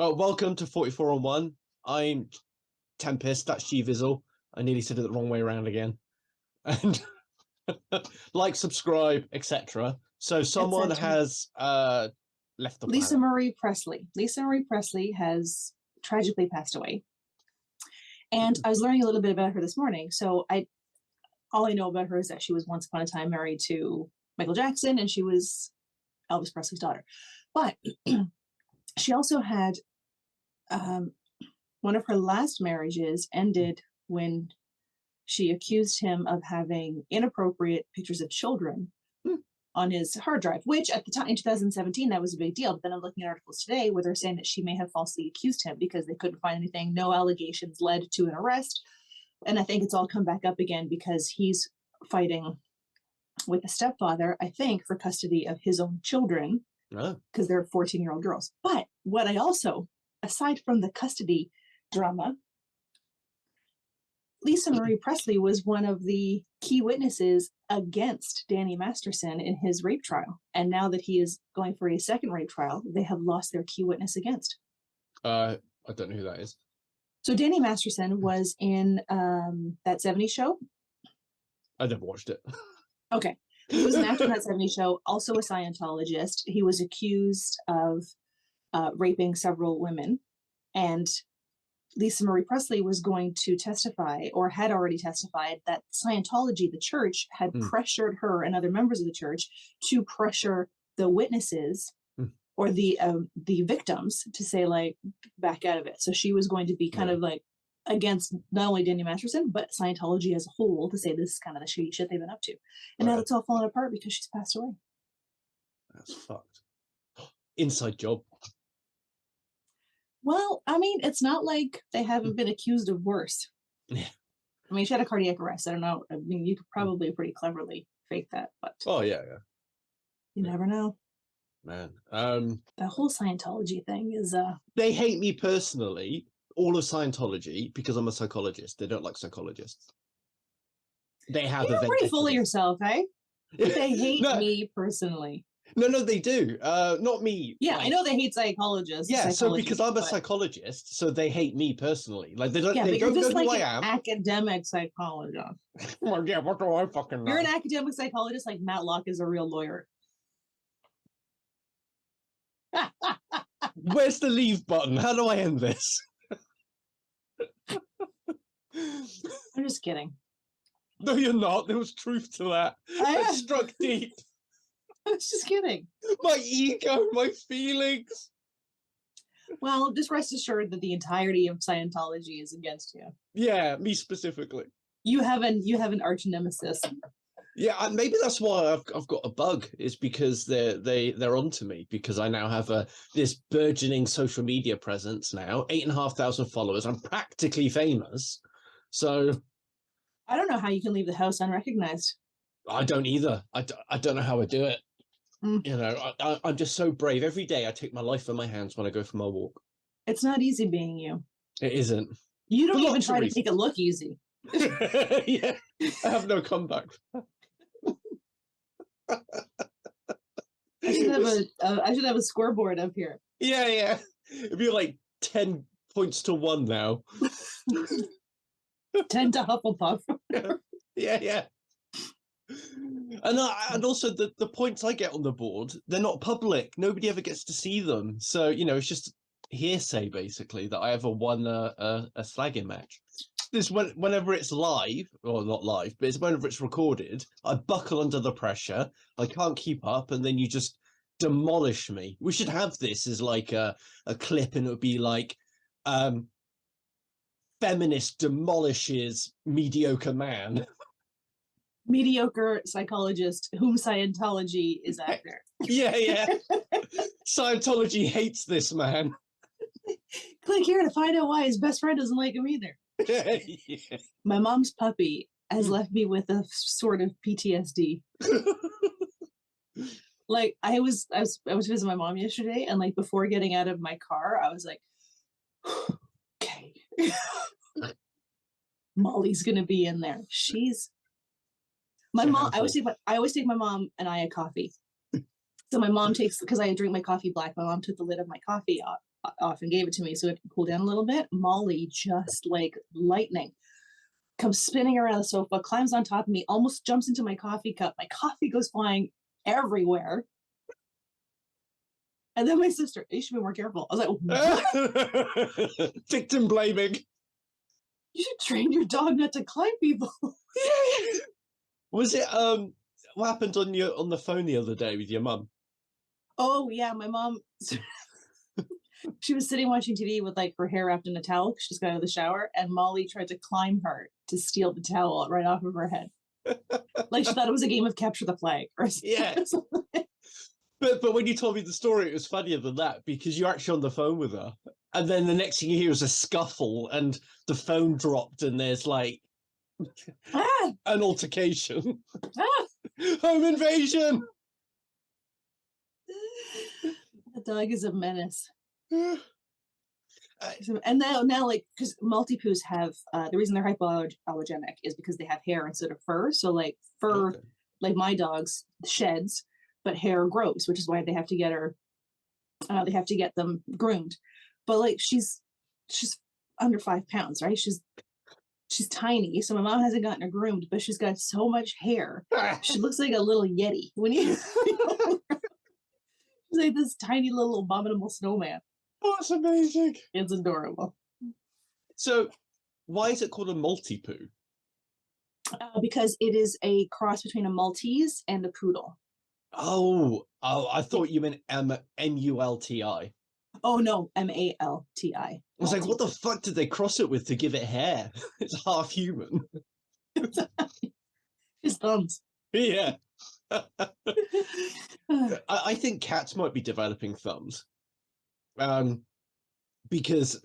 Oh, welcome to 44 on 1. I'm Tempest, that's GVizzle. I nearly said it the wrong way around again. And like, subscribe, etc. So someone has left the planet. Lisa Marie Presley. Lisa Marie Presley has tragically passed away. And I was learning a little bit about her this morning. So all I know about her is that she was once upon a time married to Michael Jackson, and she was Elvis Presley's daughter. But she also had one of her last marriages ended when she accused him of having inappropriate pictures of children on his hard drive, which at the time in 2017, that was a big deal. But then I'm looking at articles today where they're saying that she may have falsely accused him because they couldn't find anything. No allegations led to an arrest. And I think it's all come back up again because he's fighting with a stepfather, I think, for custody of his own children because they're 14-year-old girls. But what I also, aside from the custody drama, Lisa Marie Presley was one of the key witnesses against Danny Masterson in his rape trial. And now that he is going for a second rape trial, they have lost their key witness against. I don't know who that is. So Danny Masterson was in that 70s show. I never watched it. Okay. He was an actor in that 70s show, also a Scientologist. He was accused of raping several women. And Lisa Marie Presley was going to testify, or had already testified, that Scientology, the church, had pressured her and other members of the church to pressure the witnesses or the victims to say, like, back out of it. So she was going to be kind of like against not only Danny Masterson, but Scientology as a whole to say this is kind of the shitty shit they've been up to. And now it's all falling apart because she's passed away. That's fucked. Inside job. Well, I mean, it's not like they haven't been accused of worse. Yeah. I mean, she had a cardiac arrest. I don't know. I mean, you could probably pretty cleverly fake that, but you never know. Man. The whole Scientology thing is they hate me personally, all of Scientology, because I'm a psychologist. They don't like psychologists. They have You're pretty full of yourself, eh? They hate me personally. No, they do. Not me. Yeah, like, I know they hate psychologists. Yeah, so because I'm a psychologist, so they hate me personally. Like they don't. Yeah, they don't know who I am. Academic psychologist. Well, yeah, what do I fucking know? You're an academic psychologist, like Matt Locke is a real lawyer. Where's the leave button? How do I end this? I'm just kidding. No, you're not. There was truth to that. That struck deep. I was just kidding. My ego, my feelings. Well, just rest assured that the entirety of Scientology is against you. Yeah, me specifically. You have an arch nemesis. Yeah, and maybe that's why I've got a bug. Is because they're onto me because I now have this burgeoning social media presence now, 8,500 followers. I'm practically famous. So I don't know how you can leave the house unrecognized. I don't either. I don't know how I do it. You know, I'm just so brave. Every day I take my life in my hands when I go for my walk. It's not easy being you. It isn't. You don't even try to make it look easy. Yeah, I have no comeback. I should have a scoreboard up here. Yeah. It'd be like 10 points to 1 now. 10 to Hufflepuff. Yeah. And also the points I get on the board, they're not public. Nobody ever gets to see them. So, you know, it's just hearsay basically that I ever won a slagging match. This whenever it's live, or not live, but it's whenever it's recorded, I buckle under the pressure. I can't keep up, and then you just demolish me. We should have this as like a clip, and it would be like feminist demolishes mediocre man. Mediocre psychologist whom Scientology is after. Yeah. Scientology hates this man. Click here to find out why his best friend doesn't like him either. Yeah. My mom's puppy has left me with a sort of PTSD. Like I was visiting my mom yesterday, and like before getting out of my car, I was like, okay, Molly's gonna be in there. My mom. I always take my mom and I a coffee. So my mom takes, because I drink my coffee black. My mom took the lid of my coffee off and gave it to me so it could cool down a little bit. Molly, just like lightning, comes spinning around the sofa, climbs on top of me, almost jumps into my coffee cup. My coffee goes flying everywhere. And then my sister, you should be more careful. I was like, what? Victim blaming. You should train your dog not to climb people. Was it what happened on the phone the other day with your mum? Oh yeah, my mom, she was sitting watching TV with like her hair wrapped in a towel. She just got out of the shower, and Molly tried to climb her to steal the towel right off of her head. Like she thought it was a game of capture the flag or Yeah. something. But when you told me the story, it was funnier than that because you're actually on the phone with her. And then the next thing you hear is a scuffle and the phone dropped and there's like an altercation. Home invasion! The dog is a menace. And now like, because Maltipoos have, the reason they're hypoallergenic is because they have hair instead of fur. So like fur, Okay. like my dog's sheds, but hair grows, which is why they have to get them groomed. But like she's under 5 pounds, right? She's tiny, so my mom hasn't gotten her groomed, but she's got so much hair. She looks like a little yeti when you. She's like this tiny little abominable snowman. Oh, that's amazing. It's adorable. So, why is it called a Maltipoo? Because it is a cross between a Maltese and a poodle. Oh, I thought you meant M-U-L-T-I. Oh no, Malti. I was like, what the fuck did they cross it with to give it hair? It's half human. His thumbs. Yeah. I think cats might be developing thumbs. Because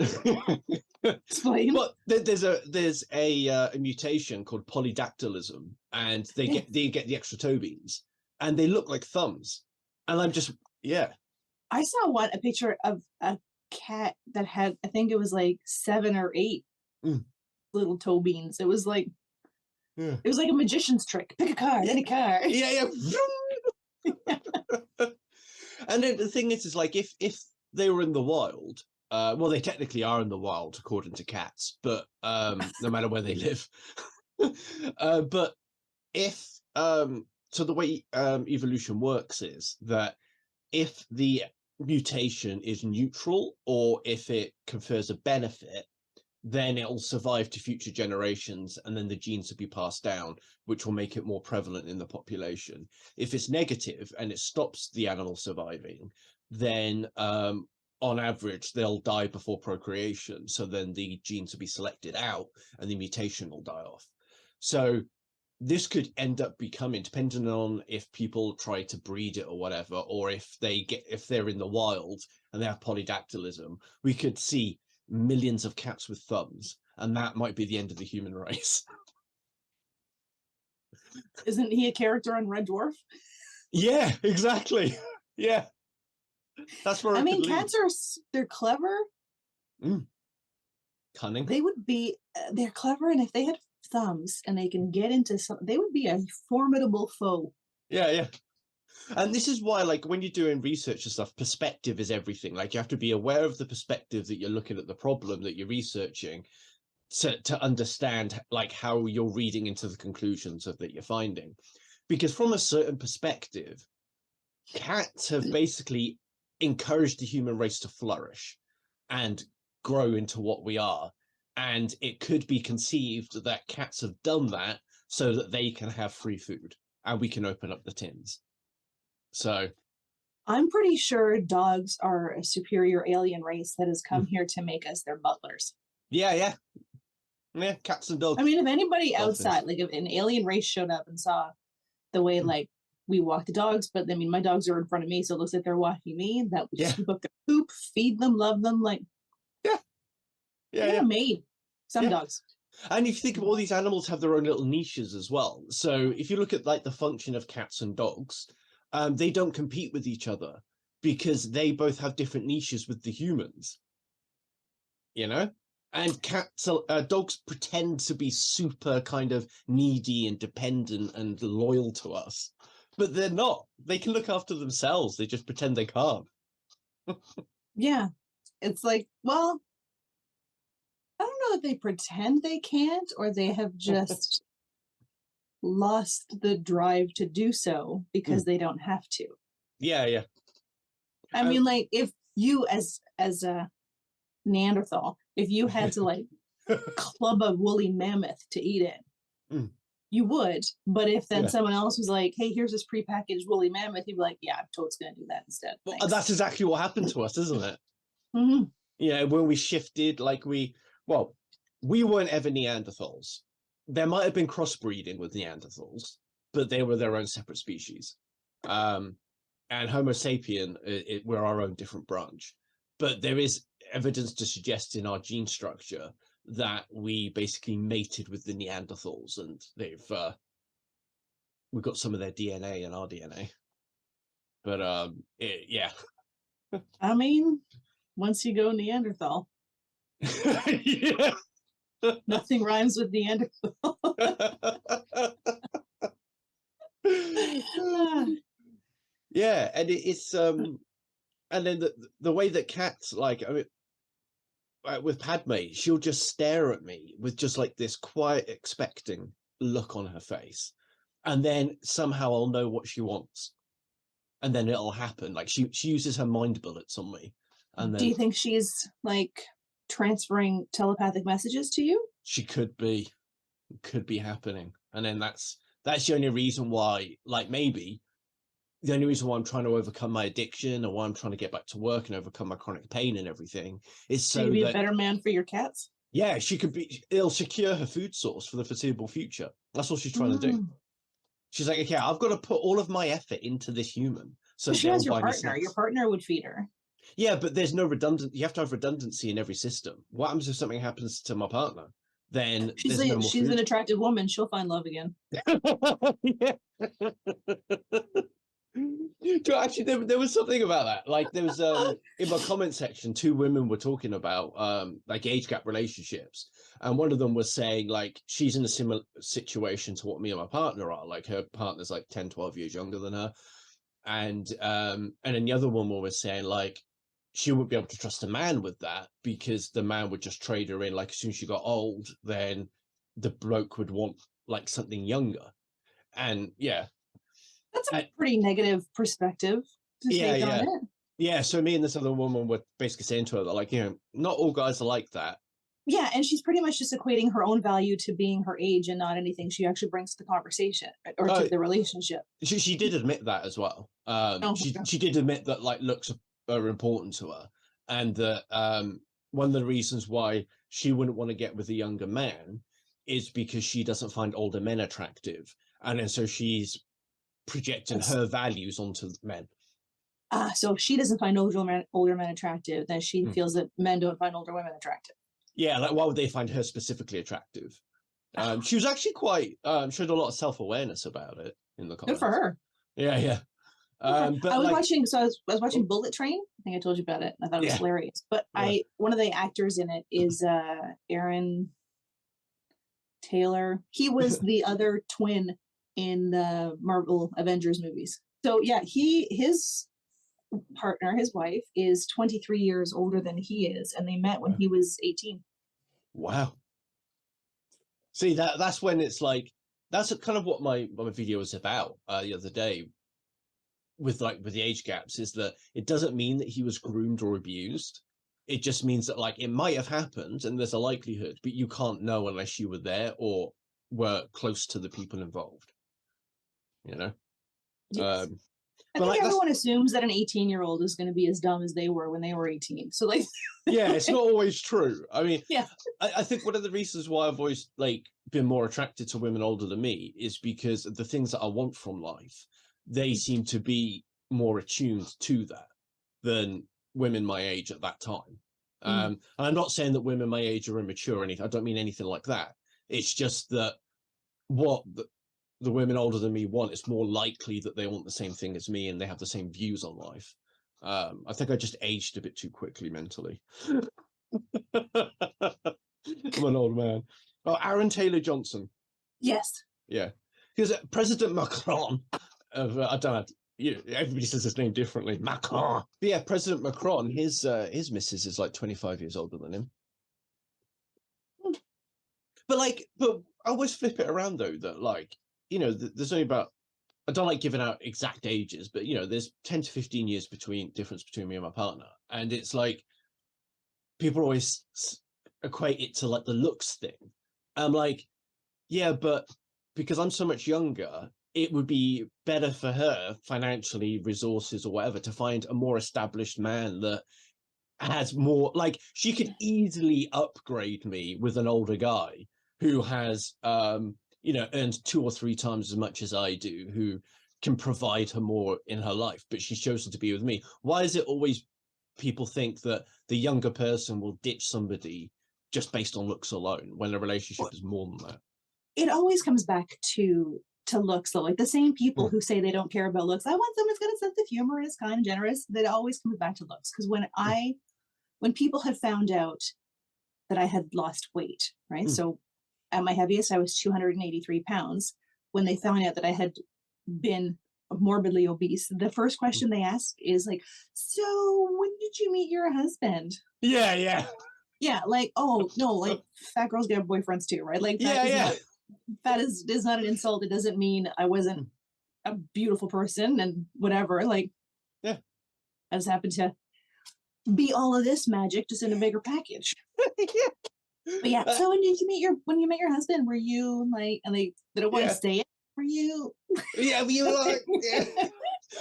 Explain. well, there's a mutation called polydactylism, and they get the extra toe beans, and they look like thumbs. And I'm just I saw a picture of a cat that had, I think it was like 7 or 8 little toe beans. It was like it was like a magician's trick. Pick a card, any card. Yeah. And then the thing is like if they were in the wild, well, they technically are in the wild according to cats, but no matter where they live. But if so the way evolution works is that if the mutation is neutral or if it confers a benefit, then it will survive to future generations, and then the genes will be passed down, which will make it more prevalent in the population. If it's negative and it stops the animal surviving, then on average they'll die before procreation, so then the genes will be selected out and the mutation will die off. So this could end up becoming, depending on if people try to breed it or whatever, or if they're in the wild and they have polydactylism, we could see millions of cats with thumbs, and that might be the end of the human race. Isn't he a character on Red Dwarf? Yeah, exactly. Yeah, that's where I mean, cats they're clever. Cunning. They would be. They're clever, and if they had thumbs and they can get into something, they would be a formidable foe. Yeah. And this is why, like, when you're doing research and stuff, perspective is everything. Like, you have to be aware of the perspective that you're looking at the problem that you're researching to understand, like, how you're reading into the conclusions of that you're finding. Because from a certain perspective, cats have basically encouraged the human race to flourish and grow into what we are. And it could be conceived that cats have done that so that they can have free food and we can open up the tins. So I'm pretty sure dogs are a superior alien race that has come here to make us their butlers. Yeah, cats and dogs. I mean, if anybody outside, like if an alien race showed up and saw the way like we walk the dogs, but I mean, my dogs are in front of me, so it looks like they're walking me. That would scoop up their poop, feed them, love them, like made some dogs. And if you think of all these animals have their own little niches as well. So if you look at like the function of cats and dogs, they don't compete with each other because they both have different niches with the humans. You know? And dogs pretend to be super kind of needy and dependent and loyal to us, but they're not. They can look after themselves. They just pretend they can't. Yeah. it's like, well, I don't know if they pretend they can't or they have just lost the drive to do so because they don't have to. Yeah. I mean, like, if you as a Neanderthal, if you had to like club a woolly mammoth to eat it, you would. But if then someone else was like, hey, here's this prepackaged woolly mammoth, you'd be like, yeah, I'm totally gonna do that instead. Well, that's exactly what happened to us, isn't it? Mm-hmm. Yeah, when we shifted, like we weren't ever Neanderthals. There might have been crossbreeding with Neanderthals, but they were their own separate species. And Homo sapien, we're our own different branch. But there is evidence to suggest in our gene structure that we basically mated with the Neanderthals, and we've got some of their DNA in our DNA. But yeah. I mean, once you go Neanderthal, Yeah. nothing rhymes with Neanderthal. Yeah, and it's and then the way that cats, like, I mean, with Padme, she'll just stare at me with just like this quiet expecting look on her face, and then somehow I'll know what she wants, and then it'll happen. Like she uses her mind bullets on me, and then do you think she's like transferring telepathic messages to you? she could be happening, and then that's the only reason why, like, maybe the only reason why I'm trying to overcome my addiction and why I'm trying to get back to work and overcome my chronic pain and everything is so to be that, a better man for your cats. yeah, it'll secure her food source for the foreseeable future. That's what she's trying to do. She's like, okay, I've got to put all of my effort into this human. So she has your partner. Your partner would feed her. Yeah, but there's no redundant. You have to have redundancy in every system. What happens if something happens to my partner? Then she's an attractive woman. She'll find love again. Yeah. Actually, there was something about that. Like, there was in my comment section, two women were talking about like age gap relationships, and one of them was saying like she's in a similar situation to what me and my partner are. Like, her partner's like 10, 12 years younger than her, and then the other woman was saying like she wouldn't be able to trust a man with that because the man would just trade her in. Like, as soon as she got old, then the bloke would want like something younger. And yeah, that's a pretty negative perspective to take on it. Yeah, so me and this other woman were basically saying to her that, like, you know, not all guys are like that. Yeah, and she's pretty much just equating her own value to being her age and not anything she actually brings to the conversation or to the relationship. She did admit that as well. She did admit that like looks are important to her, and that one of the reasons why she wouldn't want to get with a younger man is because she doesn't find older men attractive, and then so she's projecting her values onto men. So if she doesn't find older men attractive, then she feels that men don't find older women attractive. Yeah, like, why would they find her specifically attractive? She was actually quite showed a lot of self-awareness about it in the comments. Good for her. Yeah. But I was watching Bullet Train. I think I told you about it. I thought it was hilarious. But one of the actors in it is Aaron Taylor. He was the other twin in the Marvel Avengers movies. So yeah, his partner, his wife, is 23 years older than he is, and they met when he was 18. Wow. See, that's when it's like, that's kind of what my video was about the other day with the age gaps, is that it doesn't mean that he was groomed or abused. It just means that like it might have happened and there's a likelihood, but you can't know unless you were there or were close to the people involved. You know? Yes. I think everyone assumes that an 18-year-old is going to be as dumb as they were when they were 18. So like, yeah, it's not always true. I mean, yeah, I think one of the reasons why I've always like been more attracted to women older than me is because of the things that I want from life. They seem to be more attuned to that than women my age at that time. And I'm not saying that women my age are immature or anything. I don't mean anything like that. It's just that what the women older than me want, it's more likely that they want the same thing as me and they have the same views on life. I think I just aged a bit too quickly mentally. I'm an old man. Oh, Aaron Taylor Johnson. Yes. Yeah. Because President Macron, I don't know, everybody says his name differently. Macron. But yeah, President Macron, his missus is like 25 years older than him. But I always flip it around though, that like, there's only about, I don't like giving out exact ages, but there's 10 to 15 years difference between me and my partner. And it's like, people always equate it to like the looks thing. I'm like, yeah, but because I'm so much younger, it would be better for her financially, resources or whatever, to find a more established man that has more, like, she could easily upgrade me with an older guy who has earned 2 or 3 times as much as I do, who can provide her more in her life, but she's chosen to be with me. Why is it always people think that the younger person will ditch somebody just based on looks alone, when a relationship is more than that? It always comes back to looks, though. Like the same people who say they don't care about looks, I want someone who's got a sense of humor and is kind and generous, that always comes back to looks. Because when people had found out that I had lost weight, right? So at my heaviest, I was 283 pounds. When they found out that I had been morbidly obese, the first question they ask is like, so when did you meet your husband? Yeah, like, oh no, like fat girls get boyfriends too, right? Like that is not an insult. It doesn't mean I wasn't a beautiful person and whatever. Like, I just happened to be all of this magic just in a bigger package. But yeah, so when you met your husband, were you like, and they don't want to say it, were you? Yeah, were you like,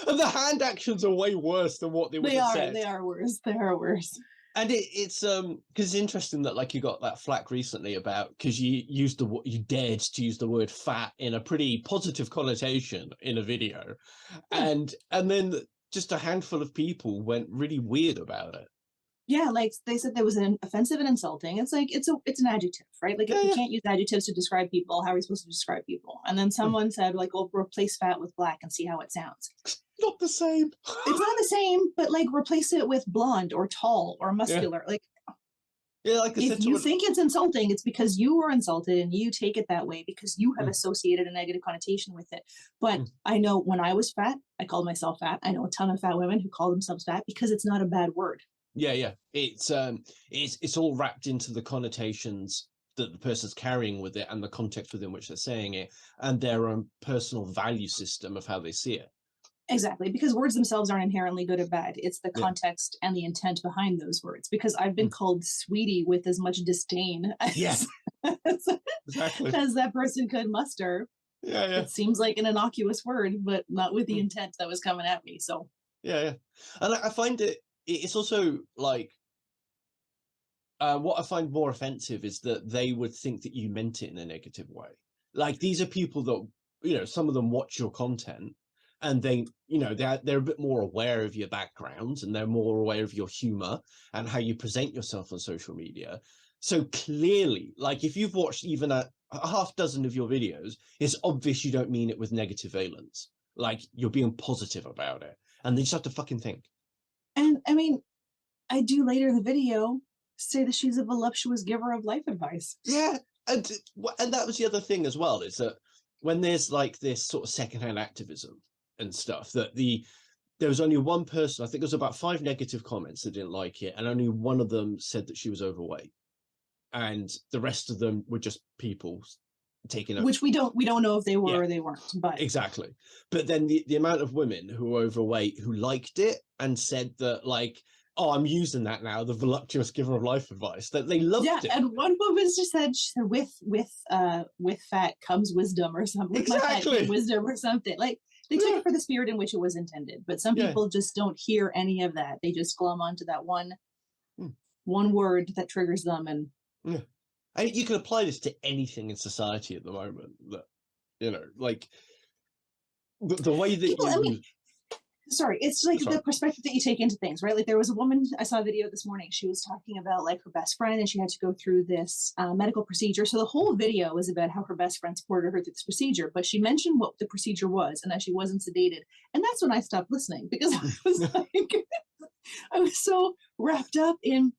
and the hand actions are way worse than what they would have said. They are worse. They are worse. And it's because it's interesting that like you got that flack recently about, because you dared to use the word fat in a pretty positive connotation in a video, and then just a handful of people went really weird about it. Yeah, like they said there was an offensive and insulting. It's like it's an adjective, right? Like if you can't use adjectives to describe people, how are we supposed to describe people? And then someone said like, "Well, replace fat with black and see how it sounds." Not the same. It's not the same, but like replace it with blonde or tall or muscular. Like, like if you think it's insulting, it's because you were insulted and you take it that way because you have associated a negative connotation with it. But I know when I was fat, I called myself fat. I know a ton of fat women who call themselves fat because it's not a bad word. Yeah. It's all wrapped into the connotations that the person's carrying with it and the context within which they're saying it and their own personal value system of how they see it. Exactly, because words themselves aren't inherently good or bad. It's the context and the intent behind those words. Because I've been called sweetie with as much disdain as that person could muster. Yeah. It seems like an innocuous word, but not with the intent that was coming at me. So and I find it's also like what I find more offensive is that they would think that you meant it in a negative way. Like these are people that some of them watch your content. And they, they're a bit more aware of your background and they're more aware of your humor and how you present yourself on social media. So clearly, like if you've watched even a half dozen of your videos, it's obvious you don't mean it with negative valence. Like you're being positive about it. And they just have to fucking think. And I mean, I do later in the video say that she's a voluptuous giver of life advice. Yeah. And that was the other thing as well, is that when there's like this sort of secondhand activism and stuff, that there was only one person, I think there was about 5 negative comments that didn't like it, and only one of them said that she was overweight, and the rest of them were just people taking which we don't know if they were or they weren't, but exactly. But then the amount of women who were overweight who liked it and said that like, oh, I'm using that now, the voluptuous giver of life advice, that they loved it. And one woman just said, she said with fat comes wisdom or something. With my fat came wisdom or something. Like they took it for the spirit in which it was intended, but some people just don't hear any of that. They just glom onto that one word that triggers them. And you can apply this to anything in society at the moment. That like the way that people, it's like the perspective that you take into things, right? Like there was a woman, I saw a video this morning, she was talking about like her best friend and she had to go through this medical procedure. So the whole video was about how her best friend supported her through this procedure, but she mentioned what the procedure was and that she wasn't sedated. And that's when I stopped listening because I was like, I was so wrapped up in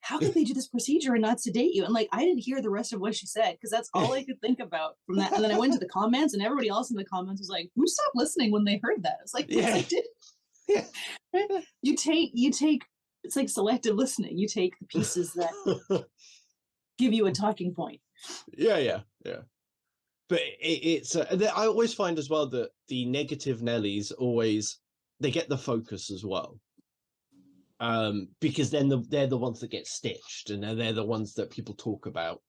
how could they do this procedure and not sedate you? And like, I didn't hear the rest of what she said because that's all I could think about from that. And then I went to the comments, and everybody else in the comments was like, who stopped listening when they heard that? It's like, yes, I did. Yeah. You take, it's like selective listening. You take the pieces that give you a talking point. Yeah. But it's I always find as well that the negative Nellies always, they get the focus as well, because then they're the ones that get stitched, and they're the ones that people talk about,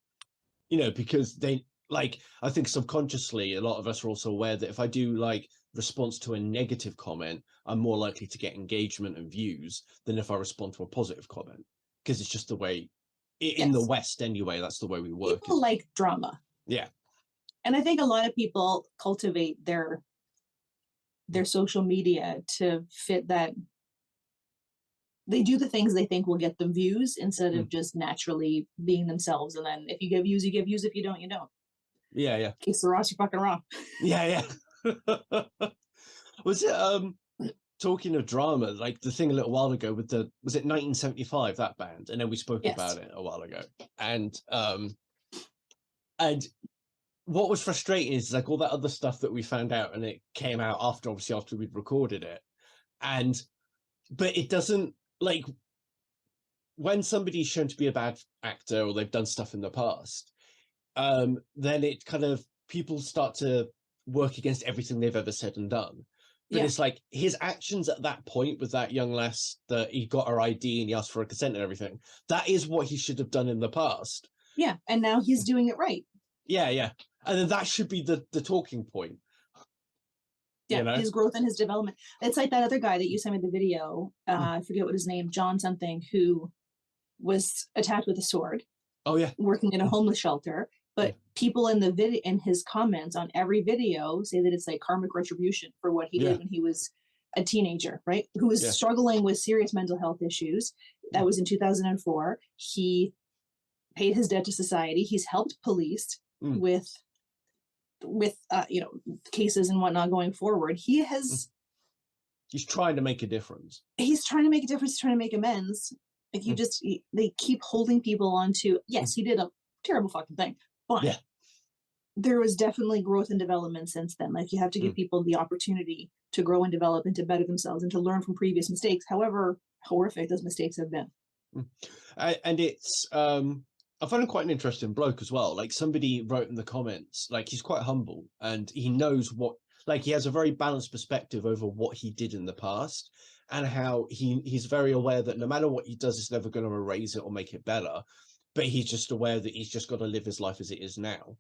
because they, like, I think subconsciously a lot of us are also aware that if I do like response to a negative comment, I'm more likely to get engagement and views than if I respond to a positive comment, because it's just the way in the West anyway, that's the way we work. People like drama. Yeah. And I think a lot of people cultivate their social media to fit that. They do the things they think will get them views instead of just naturally being themselves. And then if you get views, you get views. If you don't, you don't. Yeah. Case the Ross, you're fucking wrong. Yeah. Was it talking of drama, like the thing a little while ago with was it 1975, that band? And then we spoke about it a while ago. And what was frustrating is like all that other stuff that we found out, and it came out after we'd recorded it. But it doesn't, like, when somebody's shown to be a bad actor or they've done stuff in the past, then it kind of, people start to work against everything they've ever said and done. But it's like his actions at that point with that young lass, that he got her ID and he asked for a consent and everything, that is what he should have done in the past. Yeah, and now he's doing it right. Yeah. And then that should be the talking point. Yeah, his growth and his development. It's like that other guy that you sent me the video, I forget what his name, John something, who was attacked with a sword. Oh yeah. Working in a homeless shelter. But people in the video, in his comments on every video, say that it's like karmic retribution for what he did when he was a teenager, right? Who was struggling with serious mental health issues. That was in 2004. He paid his debt to society. He's helped police with cases and whatnot going forward. He's trying to make a difference. He's trying to make a difference. He's trying to make amends. Like they keep holding people onto, yes, he did a terrible fucking thing, but there was definitely growth and development since then. Like, you have to give people the opportunity to grow and develop and to better themselves and to learn from previous mistakes, however horrific those mistakes have been. And it's I find him quite an interesting bloke as well. Like, somebody wrote in the comments, like, he's quite humble and he knows he has a very balanced perspective over what he did in the past, and how he's very aware that no matter what he does, it's never going to erase it or make it better. But he's just aware that he's just got to live his life as it is now.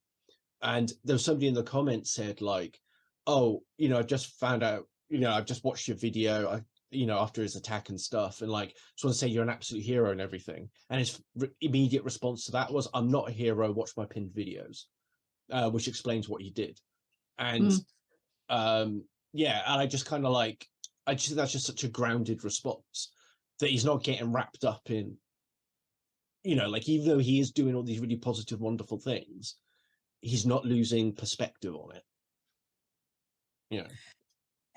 And there was somebody in the comments said, like, oh, I just found out, I've just watched your video, after his attack and stuff, and like, just want to say you're an absolute hero and everything. And his immediate response to that was, I'm not a hero, watch my pinned videos, which explains what he did. And and I just kind of like, I just think that's just such a grounded response, that he's not getting wrapped up in, like, even though he is doing all these really positive, wonderful things, he's not losing perspective on it.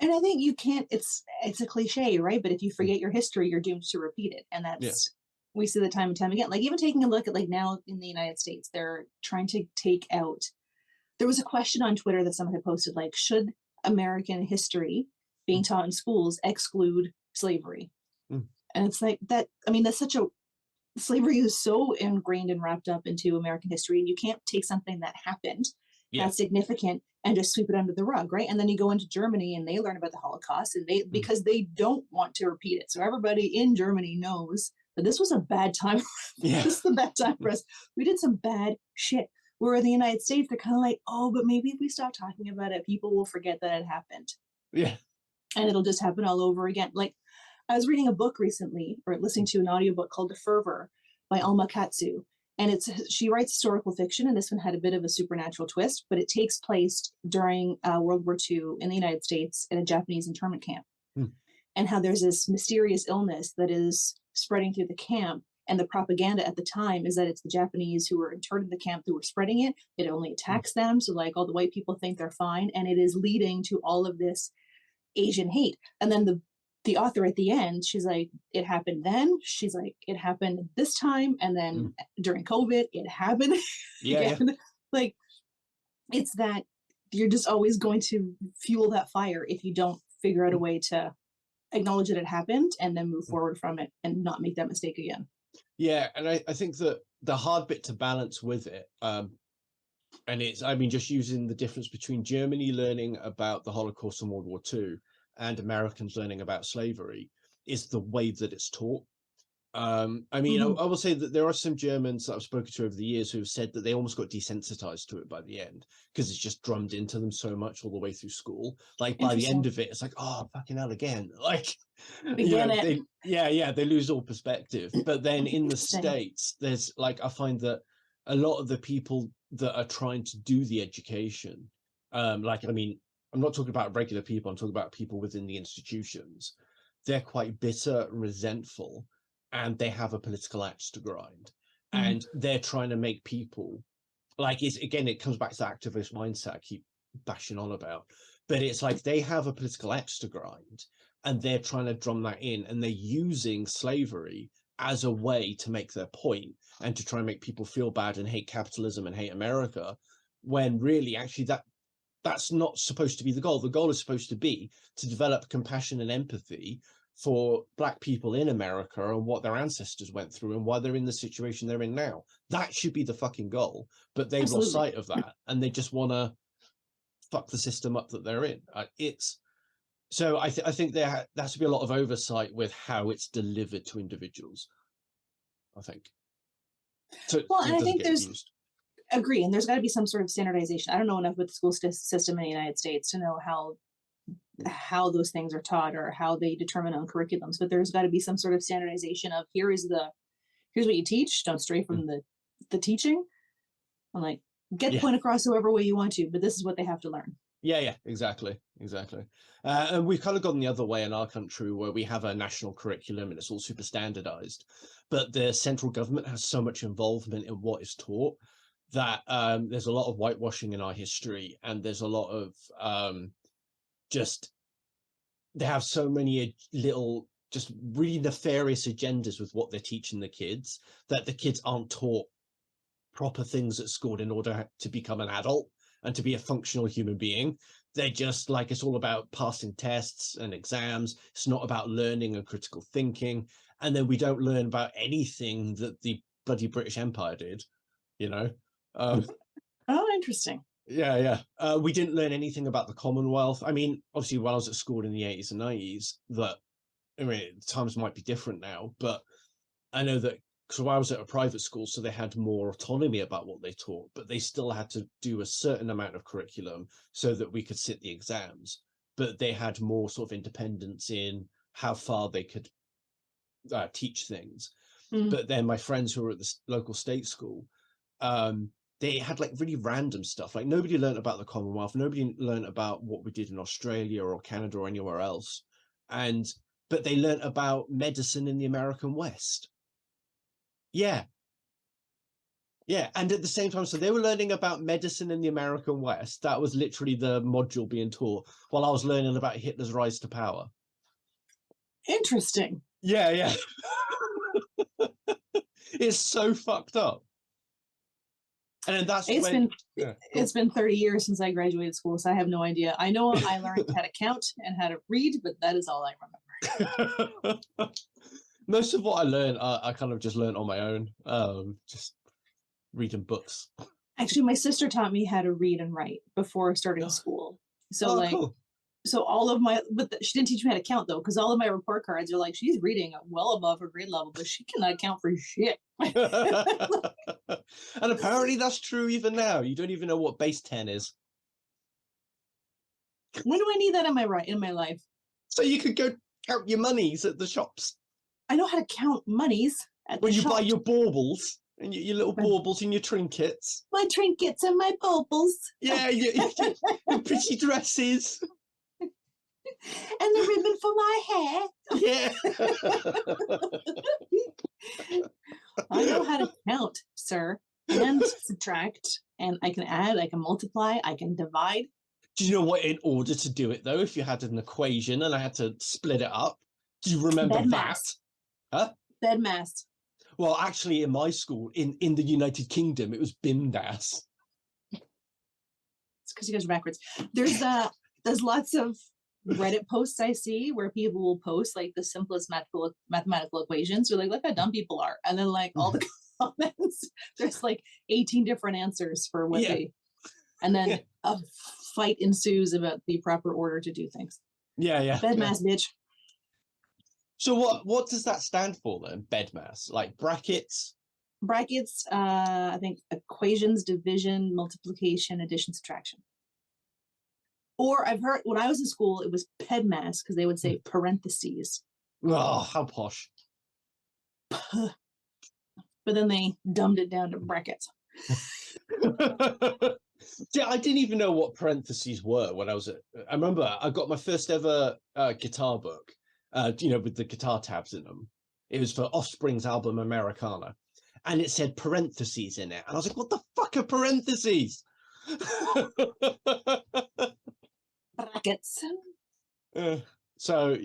And I think you can't, it's a cliche, right? But if you forget your history, you're doomed to repeat it. And that's, we see that time and time again. Like, even taking a look at, like, now in the United States, they're trying to take out, there was a question on Twitter that someone had posted, like, should American history being taught in schools exclude slavery? And it's like that, I mean, that's such a, slavery is so ingrained and wrapped up into American history, and you can't take something that happened that's significant and just sweep it under the rug, right? And then you go into Germany and they learn about the Holocaust, and they because they don't want to repeat it. So everybody in Germany knows that this was a bad time. This is the bad time for us. We did some bad shit. Where in the United States, they're kind of like, oh, but maybe if we stop talking about it, people will forget that it happened. Yeah. And it'll just happen all over again. Like, I was reading a book recently, or listening to an audiobook called The Fervor by Alma Katsu. And she writes historical fiction, and this one had a bit of a supernatural twist, but it takes place during World War II in the United States in a Japanese internment camp. And how there's this mysterious illness that is spreading through the camp. And the propaganda at the time is that it's the Japanese who were interned in the camp who were spreading it. It only attacks them. So, like, all the white people think they're fine. And it is leading to all of this Asian hate. And then the author at the end, she's like, it happened then. She's like, it happened this time. And then during COVID, it happened again. Like, it's that you're just always going to fuel that fire if you don't figure out a way to acknowledge that it happened and then move forward from it and not make that mistake again. Yeah, and I think that the hard bit to balance with it, and it's, I mean, just using the difference between Germany learning about the Holocaust and World War II and Americans learning about slavery, is the way that it's taught. I mean, I will say that there are some Germans that I've spoken to over the years who have said that they almost got desensitized to it by the end, because it's just drummed into them so much all the way through school. Like by the end of it, it's like, oh, fucking hell again. Like, you know, they lose all perspective. But then in the States, there's like, I find that a lot of the people that are trying to do the education, like, I mean, I'm not talking about regular people, I'm talking about people within the institutions. They're quite bitter and resentful, and they have a political axe to grind, and they're trying to make people like, it's, again, it comes back to the activist mindset I keep bashing on about, but it's like they have a political axe to grind and they're trying to drum that in, and they're using slavery as a way to make their point and to try and make people feel bad and hate capitalism and hate America, when really actually that's not supposed to be the goal. The goal is supposed to be to develop compassion and empathy for Black people in America and what their ancestors went through and why they're in the situation they're in now. That should be the fucking goal, but they've lost sight of that, and they just want to fuck the system up that they're in. So I think there has to be a lot of oversight with how it's delivered to individuals, I think. So, well, and I think there's agree, and there's got to be some sort of standardization. I don't know enough about the school system in the United States to know how those things are taught or how they determine on curriculums, but there's got to be some sort of standardization of here's what you teach. Don't stray from the teaching. I'm like, get the point across however way you want to, but this is what they have to learn. Yeah, exactly. And we've kind of gone the other way in our country, where we have a national curriculum and it's all super standardized, but the central government has so much involvement in what is taught that there's a lot of whitewashing in our history, and there's a lot of they have so many little just really nefarious agendas with what they're teaching the kids, that the kids aren't taught proper things at school in order to become an adult and to be a functional human being. They're just like, it's all about passing tests and exams. It's not about learning and critical thinking. And then we don't learn about anything that the bloody British Empire did, you know? Oh, interesting. Yeah. We didn't learn anything about the Commonwealth. I mean, obviously, when I was at school in the 80s and 90s, times might be different now, but I know that because I was at a private school, so they had more autonomy about what they taught, but they still had to do a certain amount of curriculum so that we could sit the exams. But they had more sort of independence in how far they could teach things. But then my friends who were at the local state school, they had like really random stuff. Like nobody learned about the Commonwealth. Nobody learned about what we did in Australia or Canada or anywhere else. But they learned about medicine in the American West. Yeah. And at the same time, so they were learning about medicine in the American West. That was literally the module being taught while I was learning about Hitler's rise to power. Interesting. Yeah. It's so fucked up. And that's it's been 30 years since I graduated school, so I have no idea. I know I learned how to count and how to read, but that is all I remember. Most of what I learned, I kind of just learned on my own, just reading books. Actually, my sister taught me how to read and write before starting school. So cool. So all of she didn't teach me how to count though, because all of my report cards are like, she's reading well above her grade level, but she cannot count for shit. And apparently that's true even now. You don't even know what base 10 is. When do I need that in my life? So you could go count your monies at the shops. I know how to count monies when you buy your baubles and your little baubles and your trinkets. My trinkets and my baubles. Yeah, your pretty dresses. And the ribbon for my hair. Yeah. I know how to count, sir, and subtract, and I can add, I can multiply, I can divide. Do you know what? In order to do it, though, if you had an equation and I had to split it up, Do you remember Bed that? mass. Huh? Bed mass. Well, actually, in my school, in the United Kingdom, it was BIMDAS. It's because you guys are backwards. There's lots of Reddit posts I see where people will post like the simplest mathematical equations. They're like, look how dumb people are. And then like all the comments, there's like 18 different answers for what they, and then a fight ensues about the proper order to do things. Yeah. Bed mass, bitch. So what does that stand for then? Bed mass, like brackets? Brackets, I think equations, division, multiplication, addition, subtraction. Or I've heard when I was in school, it was ped mass because they would say parentheses. Oh, how posh. But then they dumbed it down to brackets. Yeah, I didn't even know what parentheses were when I was I remember I got my first ever guitar book, with the guitar tabs in them. It was for Offspring's album Americana. And it said parentheses in it. And I was like, what the fuck are parentheses? Brackets. So,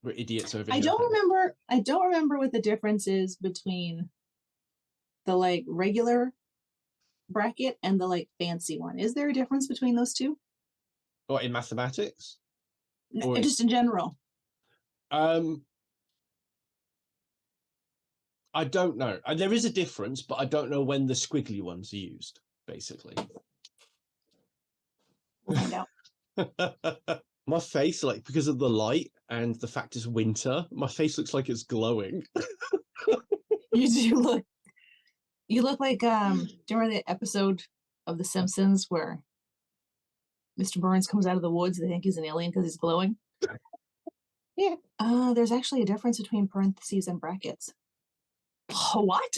we're idiots over here. I don't remember what the difference is between the like regular bracket and the like fancy one. Is there a difference between those two? Or in mathematics? No, just in general. I don't know. There is a difference, but I don't know when the squiggly ones are used, basically. We'll find out. My face, like, because of the light and the fact it's winter, my face looks like it's glowing. You look like, do you remember the episode of The Simpsons where Mr. Burns comes out of the woods, they think he's an alien because he's glowing? Yeah. There's actually a difference between parentheses and brackets. What?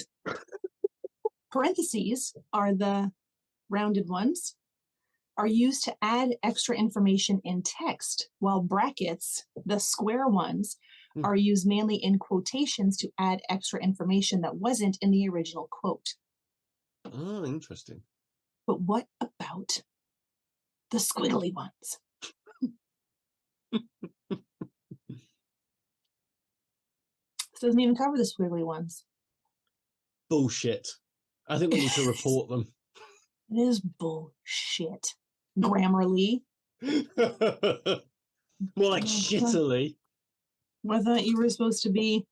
Parentheses are the rounded ones, are used to add extra information in text, while brackets, the square ones, are used mainly in quotations to add extra information that wasn't in the original quote. Oh, interesting. But what about the squiggly ones? This doesn't even cover the squiggly ones. Bullshit. I think we need to report them. It is bullshit. Grammarly. More like shittily. I thought you were supposed to be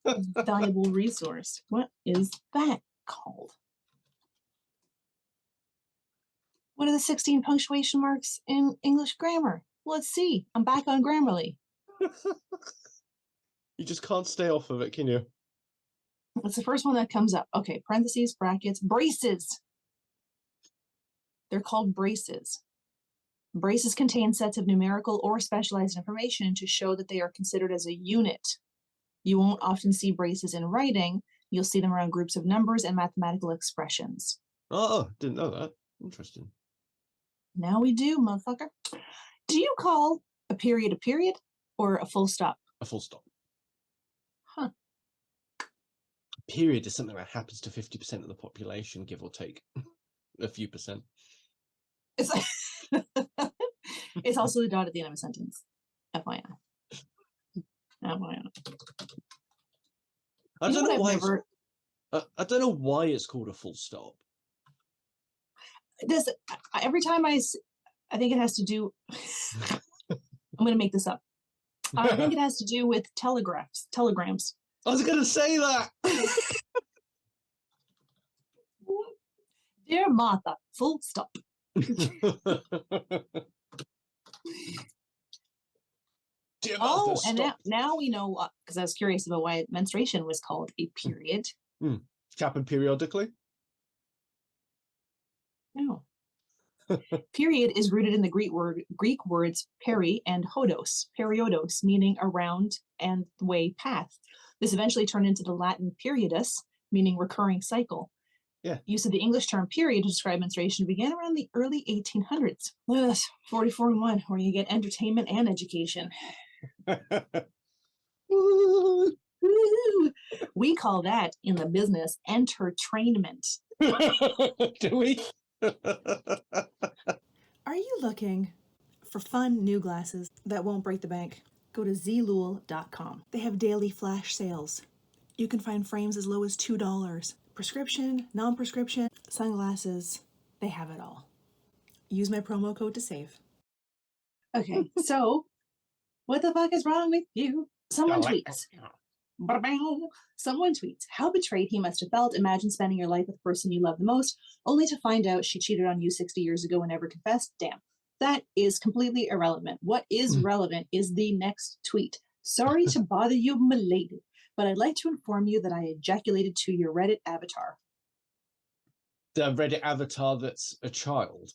a valuable resource. What is that called? What are the 16 punctuation marks in English grammar? Let's see. I'm back on Grammarly. You just can't stay off of it, can you? That's the first one that comes up. Okay, parentheses, brackets, braces. They're called braces. Braces contain sets of numerical or specialized information to show that they are considered as a unit. You won't often see braces in writing. You'll see them around groups of numbers and mathematical expressions. Oh, didn't know that. Interesting. Now we do, motherfucker. Do you call a period or a full stop? A full stop. Huh. A period is something that happens to 50% of the population, give or take a few percent. It's, it's also the dot at the end of a sentence. FYI. FYI. I don't know why. I don't know why it's called a full stop. Does every time I think it has to do. I'm going to make this up. I think it has to do with telegrams. I was going to say that. Dear Martha, full stop. Oh, and now we know, because I was curious about why menstruation was called a period. Happen periodically? No. Period is rooted in the Greek words peri and periodos, meaning around and way path. This eventually turned into the Latin periodus, meaning recurring cycle. Yeah. Use of the English term period to describe menstruation began around the early 1800s. Look at this, 44 in 1, where you get entertainment and education. Woo! We call that in the business entertainment. Do we? Are you looking For fun new glasses that won't break the bank, go to zlul.com. They have daily flash sales. You can find frames as low as $2. Prescription, non-prescription, sunglasses, they have it all. Use my promo code to save. Okay, so what the fuck is wrong with you? Someone tweets. Someone tweets, how betrayed he must have felt. Imagine spending your life with the person you love the most, only to find out she cheated on you 60 years ago and never confessed. Damn. That is completely irrelevant. What is relevant is the next tweet. Sorry to bother you, milady, but I'd like to inform you that I ejaculated to your Reddit avatar. The Reddit avatar that's a child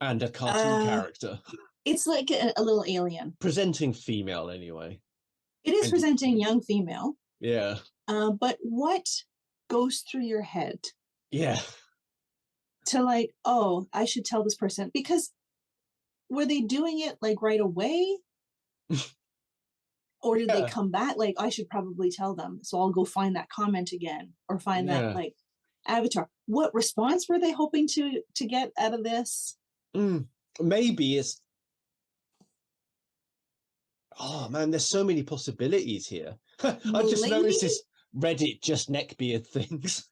and a cartoon character. It's like a little alien. Presenting female, anyway. It is presenting young female. Yeah. But what goes through your head? Yeah. To like, oh, I should tell this person, because were they doing it like right away? Or did they come back? Like, I should probably tell them. So I'll go find that comment again or find that like avatar. What response were they hoping to get out of this? Maybe it's, oh man, there's so many possibilities here. I just noticed this Reddit just neckbeard things.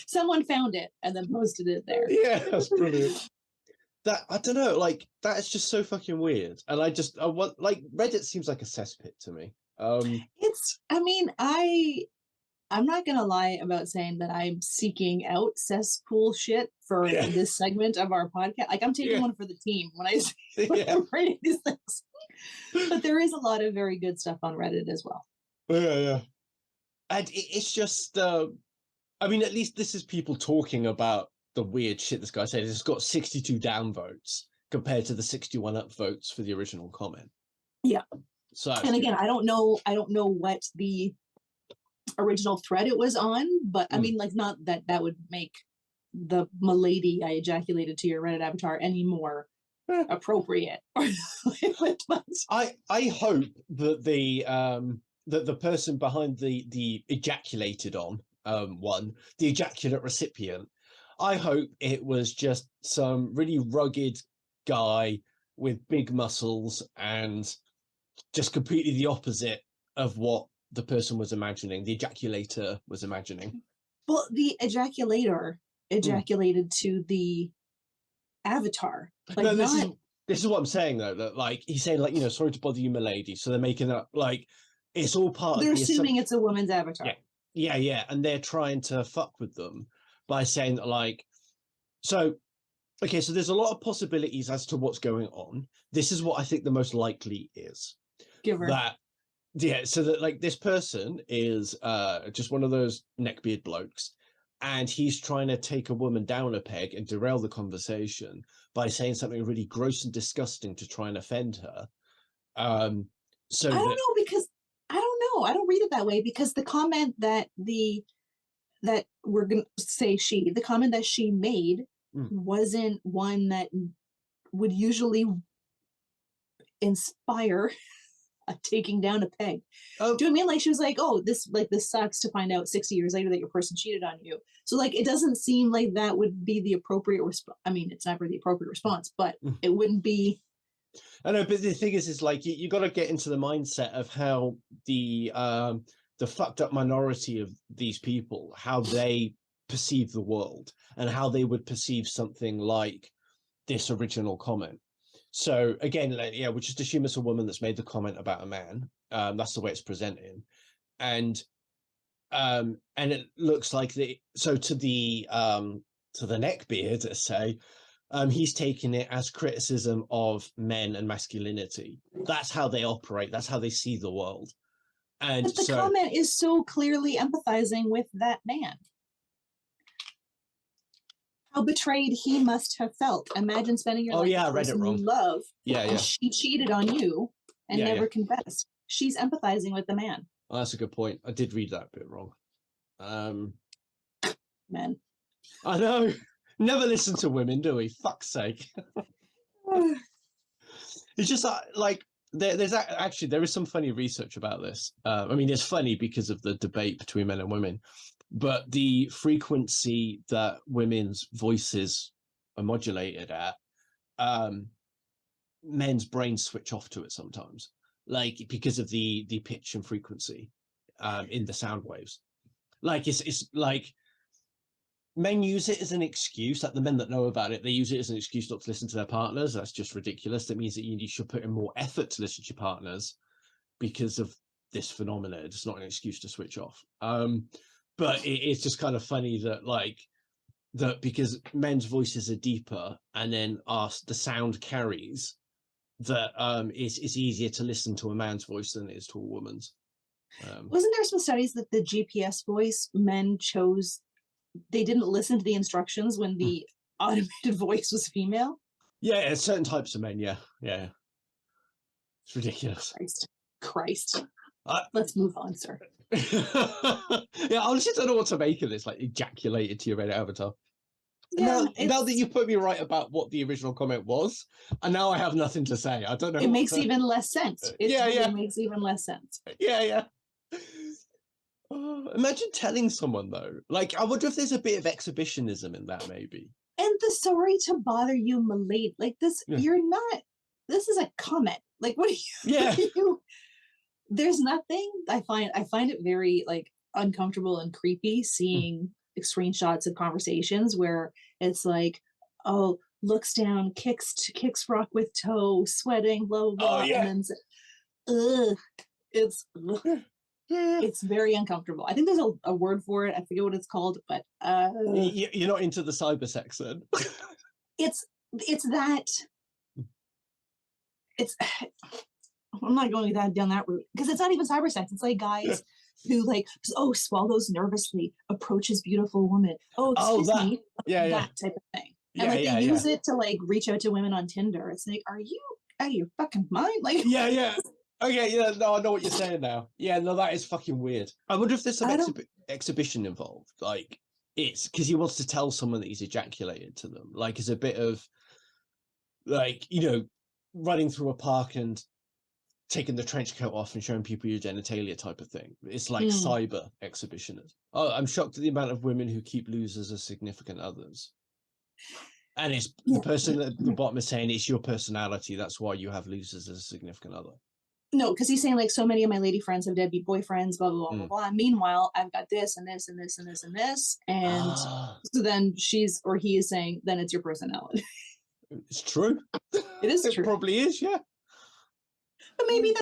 Someone found it and then posted it there. Yeah, that's brilliant. That, I don't know, like, that is just so fucking weird. And I want, like, Reddit seems like a cesspit to me. It's, I mean, I'm not gonna lie about saying that I'm seeking out cesspool shit for this segment of our podcast. Like, I'm taking one for the team when I I'm writing these things. But there is a lot of very good stuff on Reddit as well. Yeah. And it's just, I mean, at least this is people talking about the weird shit this guy said. It's got 62 down votes compared to the 61 up votes for the original comment. Yeah. So, and again, I don't know what the original thread it was on, but I mean, like, not that would make the milady I ejaculated to your Reddit avatar any more appropriate. I hope that the person behind the ejaculated on the ejaculate recipient, I hope it was just some really rugged guy with big muscles and just completely the opposite of what the person was imagining, the ejaculator was imagining. Well, the ejaculator ejaculated to the avatar. Like, no, this is what I'm saying though, that like he's saying, like, you know, sorry to bother you, milady. So they're making up, like, it's all part they're of assuming it's a woman's avatar. Yeah. And they're trying to fuck with them by saying that, like, so okay, so there's a lot of possibilities as to what's going on. This is what I think the most likely is. Give her that. Yeah, so that, like, this person is just one of those neckbeard blokes, and he's trying to take a woman down a peg and derail the conversation by saying something really gross and disgusting to try and offend her. So I don't know, because I don't know. I don't read it that way, because the comment that we're gonna say the comment that she made wasn't one that would usually inspire taking down a peg. Do you know what I mean? Like, she was like, oh, this sucks to find out 60 years later that your person cheated on you. So, like, it doesn't seem like that would be the appropriate response. I mean, it's never the appropriate response, but it wouldn't be. I know, but the thing is like, you got to get into the mindset of how the fucked up minority of these people, how they perceive the world and how they would perceive something like this original comment. So again, like, yeah, we just assume it's a woman that's made the comment about a man. That's the way it's presented, and it looks like to the neckbeard, let's say, he's taking it as criticism of men and masculinity. That's how they operate. That's how they see the world. And but the comment is so clearly empathizing with that man. How betrayed he must have felt. Imagine spending your life with the person you love. And she cheated on you and never confessed. She's empathizing with the man. Oh, that's a good point. I did read that bit wrong. Men. I know. Never listen to women, do we? Fuck's sake. It's just like there is some funny research about this. I mean, it's funny because of the debate between men and women. But the frequency that women's voices are modulated at men's brains switch off to it sometimes, like because of the pitch and frequency in the sound waves. Like it's like men use it as an excuse, like the men that know about it, they use it as an excuse not to listen to their partners. That's just ridiculous. That means that you should put in more effort to listen to your partners because of this phenomenon. It's not an excuse to switch off. But it's just kind of funny that like that because men's voices are deeper and then the sound carries, that it's easier to listen to a man's voice than it is to a woman's. Wasn't there some studies that the GPS voice men chose, they didn't listen to the instructions when the automated voice was female? Yeah, certain types of men, yeah. It's ridiculous. Christ. Let's move on, sir. Yeah, I honestly don't know what to make of this, like ejaculated to your Reddit avatar. Yeah, now that you put me right about what the original comment was, and now I have nothing to say. I don't know. It makes even less sense. It makes even less sense. Yeah. Imagine telling someone though. Like, I wonder if there's a bit of exhibitionism in that, maybe. And the sorry to bother you, milady. Like this, you're not. This is a comment. Like, what are you? Yeah. There's nothing. I find it very like uncomfortable and creepy seeing screenshots of conversations where it's like, oh, looks down, kicks rock with toe, sweating, blah blah blah, and then it's very uncomfortable. I think there's a word for it. I forget what it's called, but you're not into the cyber sex then. it's that. I'm not going down that route because it's not even cyber sex. It's like guys who like, oh, swallows nervously, approaches beautiful woman. Oh, excuse me. That type of thing. And like they use it to like reach out to women on Tinder. It's like, are you out of your fucking mind? Like, yeah. Okay, yeah, no, I know what you're saying now. Yeah, no, that is fucking weird. I wonder if there's some exhibition involved. Like, it's because he wants to tell someone that he's ejaculated to them. Like, it's a bit of, like, running through a park and taking the trench coat off and showing people your genitalia type of thing. It's like cyber exhibitionism. Oh, I'm shocked at the amount of women who keep losers as significant others. And it's the person at the bottom is saying it's your personality. That's why you have losers as a significant other. No, because he's saying like so many of my lady friends have deadbeat boyfriends, blah blah blah blah. And meanwhile, I've got this and this and this and this and this, and so then he is saying, then it's your personality. It's true. It is true. It probably is, yeah. But maybe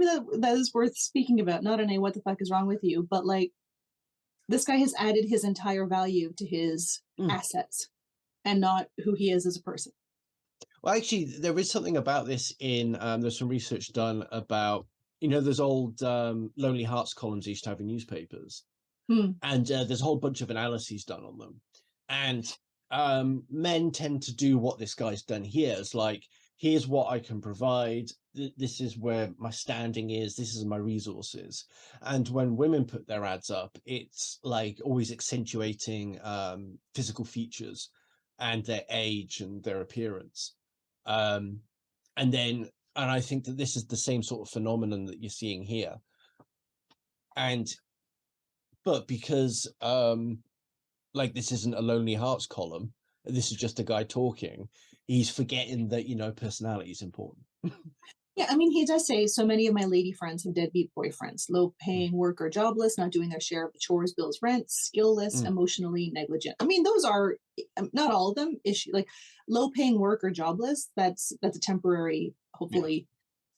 that is worth speaking about. Not in a what the fuck is wrong with you, but like this guy has added his entire value to his assets, and not who he is as a person. Well, actually, there is something about this in, there's some research done about, those old Lonely Hearts columns they used to have in newspapers. And there's a whole bunch of analyses done on them. And men tend to do what this guy's done here. It's like, here's what I can provide. This is where my standing is. This is my resources. And when women put their ads up, it's like always accentuating physical features and their age and their appearance. And I think that this is the same sort of phenomenon that you're seeing here. But because like this isn't a Lonely Hearts column, this is just a guy talking, he's forgetting that, personality is important. Yeah, I mean, he does say so many of my lady friends have deadbeat boyfriends, low-paying work or jobless, not doing their share of the chores, bills, rent, skillless, emotionally negligent. I mean, those are not all of them. Like low-paying work or jobless, that's a temporary, hopefully,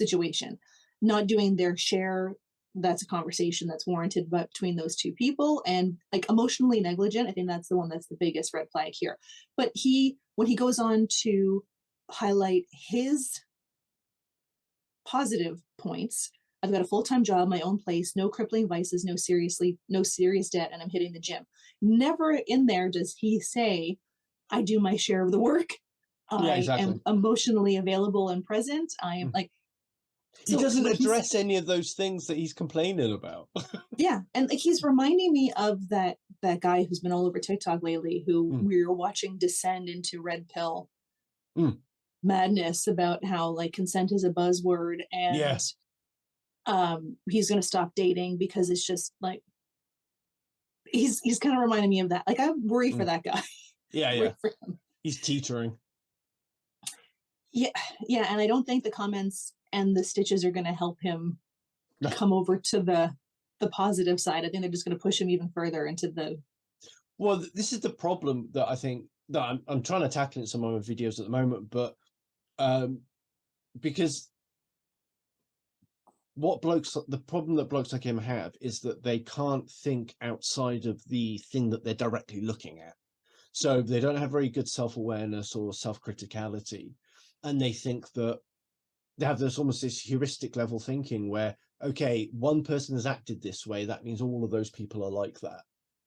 situation. Not doing their share, that's a conversation that's warranted, but between those two people. And like emotionally negligent, I think that's the one that's the biggest red flag here. But when he goes on to highlight his positive points, I've got a full-time job, my own place, no crippling vices, no serious debt, and I'm hitting the gym. Never in there does he say, I do my share of the work. I am emotionally available and present. I am like, he doesn't address any of those things that he's complaining about. Yeah. And like he's reminding me of that guy who's been all over TikTok lately, who we were watching descend into red pill madness about how like consent is a buzzword, and he's going to stop dating because it's just like he's kind of reminding me of that. Like I worry for that guy. Yeah. He's teetering. Yeah, and I don't think the comments and the stitches are going to help him No. come over to the positive side. I think they're just going to push him even further into the. Well, this is the problem that I think that I'm trying to tackle in some of my videos at the moment, but because the problem that blokes like him have is that they can't think outside of the thing that they're directly looking at. So they don't have very good self-awareness or self-criticality, and they think that they have almost this heuristic level thinking where, okay, one person has acted this way, that means all of those people are like that.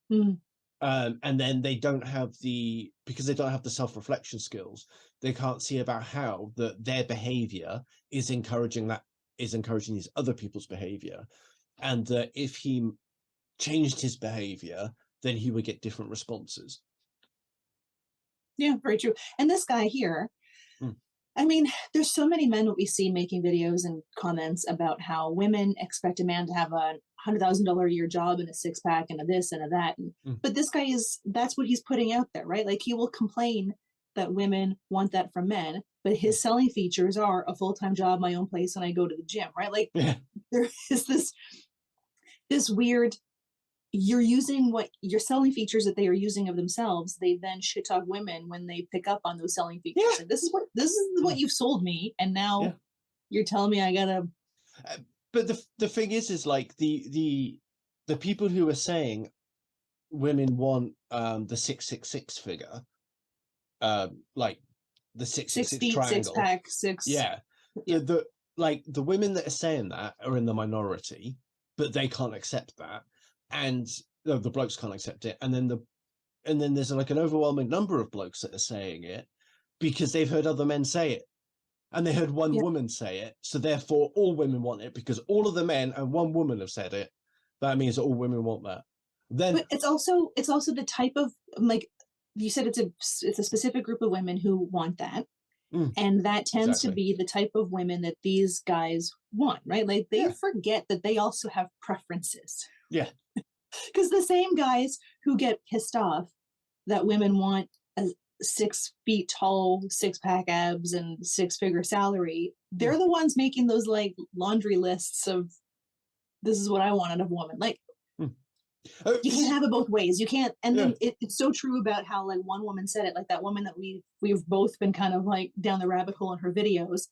Mm. And then because they don't have the self-reflection skills, they can't see about how that their behavior is encouraging these other people's behavior, and that if he changed his behavior, then he would get different responses. Yeah, very true. And this guy here, I mean, there's so many men that we see making videos and comments about how women expect a man to have a $100,000 a year job and a six-pack and a this and a that. But this guy that's what he's putting out there, right? Like, he will complain that women want that from men, but his selling features are a full-time job, my own place, and I go to the gym, right? Like, there is this weird, you're using what your selling features that they are using of themselves. They then shit talk women when they pick up on those selling features. Like, this is what you've sold me, and now you're telling me I gotta. But the thing is like the people who are saying women want the 666 figure, like the 666 triangle, 6 pack, the women that are saying that are in the minority, but they can't accept that. And the blokes can't accept it, and then there's like an overwhelming number of blokes that are saying it because they've heard other men say it, and they heard one woman say it, so therefore all women want it because all of the men and one woman have said it. That means that all women want that. Then, but it's also the type of, like you said, it's a specific group of women who want that, and that tends to be the type of women that these guys want, right? Like, they forget that they also have preferences. Yeah. Because the same guys who get pissed off that women want a 6 feet tall, six-pack abs and six-figure salary, they're the ones making those like laundry lists of, this is what I want out of a woman. Like, you can't have it both ways. You can't. And then it's so true about how, like, one woman said it, like that woman that we've both been kind of like down the rabbit hole in her videos.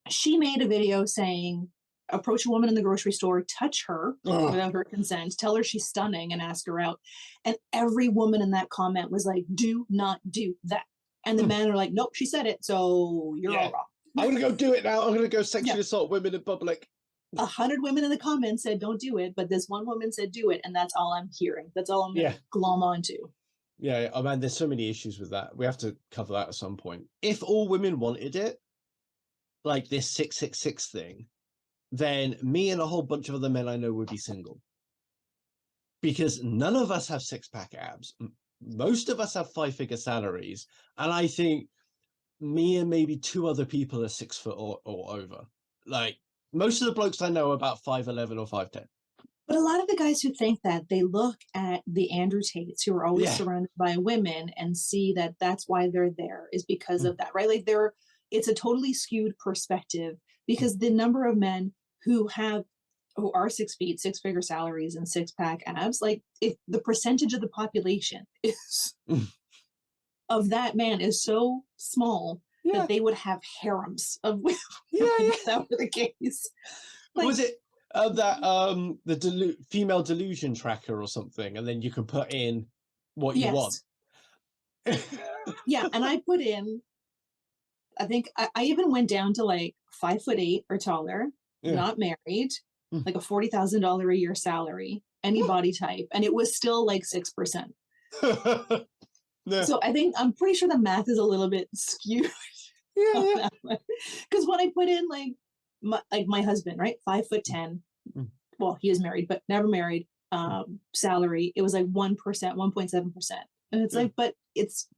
She made a video saying, approach a woman in the grocery store, touch her without her consent, tell her she's stunning, and ask her out. And every woman in that comment was like, do not do that. And the men are like, nope, she said it, so you're all wrong. I'm gonna go do it now. I'm gonna go sexually assault women in public. 100 women in the comments said don't do it, but this one woman said do it, and that's all I'm hearing. That's all I'm gonna glom onto. Yeah, oh man, there's so many issues with that. We have to cover that at some point. If all women wanted it, like this 666 thing, then me and a whole bunch of other men I know would be single. Because none of us have six-pack abs. Most of us have 5-figure salaries. And I think me and maybe 2 other people are 6 foot or over. Like, most of the blokes I know are about 5'11" or 5'10". But a lot of the guys who think that, they look at the Andrew Tates who are always surrounded by women and see that that's why they're there, is because of that, right? Like, it's a totally skewed perspective, because the number of men who are 6 feet, 6-figure salaries, and 6-pack abs, like, if the percentage of the population is of that man is so small that they would have harems of women if that were the case. Like, was it the female delusion tracker or something, and then you can put in what you want? Yeah, and I put in, I think I even went down to like 5'8" or taller, not married, like a $40,000 a year salary, any body type, and it was still like 6%. So I'm pretty sure the math is a little bit skewed. Because when I put in like my husband, right, 5'10", well, he is married, but never married, salary, it was like 1%, 1.7%, and it's like, but it's,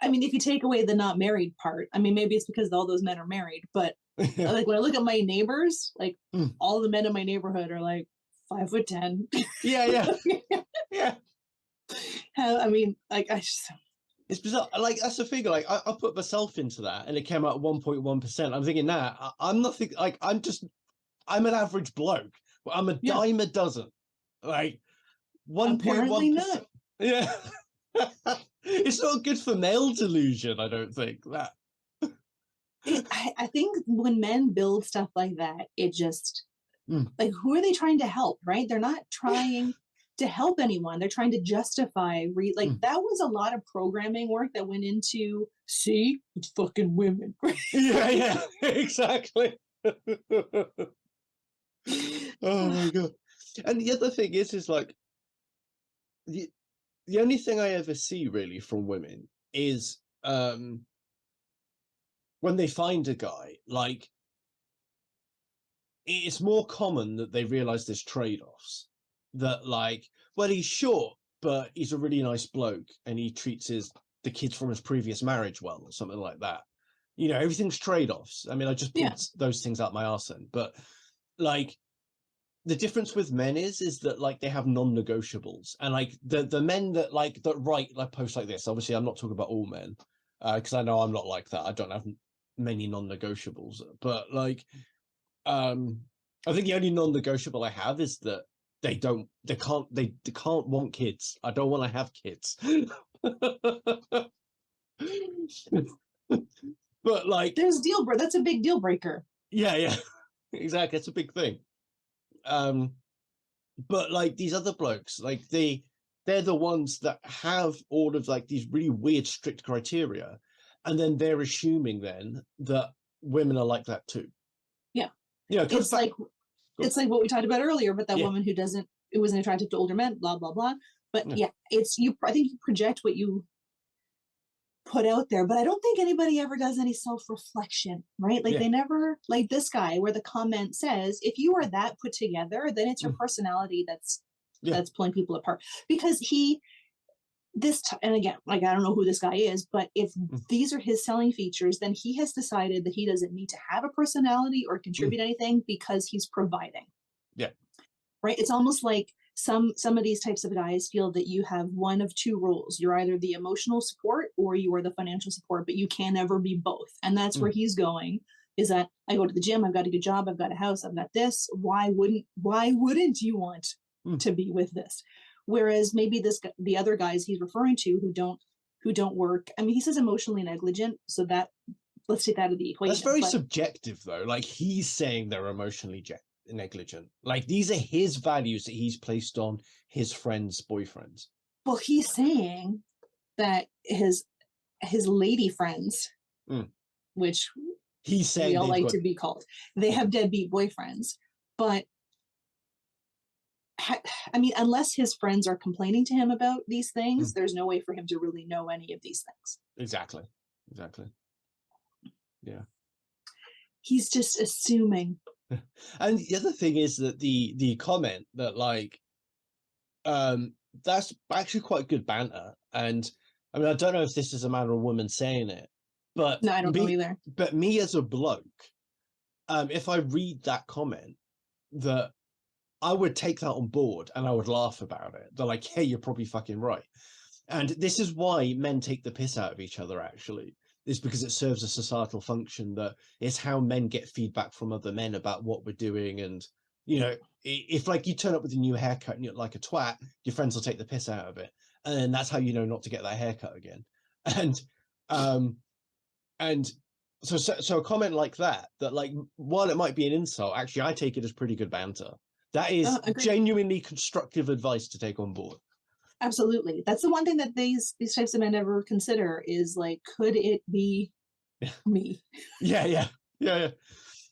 I mean, if you take away the not married part, I mean, maybe it's because all those men are married, but like, when I look at my neighbors, like all the men in my neighborhood are like 5'10". Yeah. I mean, like, It's bizarre. Like, that's the figure. Like, I put myself into that, and it came out 1.1%. I'm thinking, nah, I'm nothing. Like, I'm an average bloke. I'm a dime a dozen. Like, Apparently 1.1%. not. Yeah. It's not good for male delusion, I don't think. That. I think when men build stuff like that, it just like, who are they trying to help, right? They're not trying to help anyone. They're trying to justify that was a lot of programming work that went into, see, it's fucking women. Yeah, exactly. Oh my god. And the other thing is like the only thing I ever see really from women is when they find a guy, like, it's more common that they realize there's trade-offs. That, like, well, he's short, but he's a really nice bloke, and he treats the kids from his previous marriage well, or something like that. You know, everything's trade-offs. I mean, I just pulled those things out my arse end, but like, the difference with men is that, like, they have non-negotiables, and like the men that write like posts like this. Obviously, I'm not talking about all men, because I know I'm not like that. I don't have many non-negotiables, but like, I think the only non-negotiable I have is that they can't want kids. I don't want to have kids. But like, there's that's a big deal breaker. Yeah, exactly. It's a big thing. But like, these other blokes, like, they're the ones that have all of like these really weird strict criteria, and then they're assuming then that women are like that too. Yeah. You know, it's like what we talked about earlier, but that woman who wasn't attracted to older men, blah blah blah. But it's you. I think you project what you put out there, but I don't think anybody ever does any self-reflection, right? Like, they never, like this guy where the comment says, if you are that put together, then it's your personality that's pulling people apart. Because and again, like, I don't know who this guy is, but if these are his selling features, then he has decided that he doesn't need to have a personality or contribute anything because he's providing. Yeah. Right? It's almost like some of these types of guys feel that you have one of two roles. You're either the emotional support or you are the financial support, but you can never be both. And that's where he's going, is that I go to the gym, I've got a good job, I've got a house, I've got this. Why wouldn't you want to be with this? Whereas maybe the other guys he's referring to who don't work. I mean, he says emotionally negligent, so that, let's take that out of the equation. That's very subjective, though. Like, he's saying they're emotionally negligent. Like, these are his values that he's placed on his friends' boyfriends. Well, he's saying that his lady friends, which he's saying we all like to be called, they have deadbeat boyfriends. But I mean, unless his friends are complaining to him about these things, there's no way for him to really know any of these things. Exactly. Yeah. He's just assuming. And the other thing is that the comment that, like, that's actually quite good banter. And I mean, I don't know if this is a man or a woman saying it, but no, I don't know either. But me as a bloke, if I read that comment, that I would take that on board and I would laugh about it. They're like, hey, you're probably fucking right. And this is why men take the piss out of each other, actually, is because it serves a societal function. That it's how men get feedback from other men about what we're doing. And, you know, if like you turn up with a new haircut and you're like a twat, your friends will take the piss out of it. And that's how you know not to get that haircut again. And so a comment like that like, while it might be an insult, actually I take it as pretty good banter. That is genuinely constructive advice to take on board. Absolutely. That's the one thing that these types of men never consider is, like, could it be me? Yeah.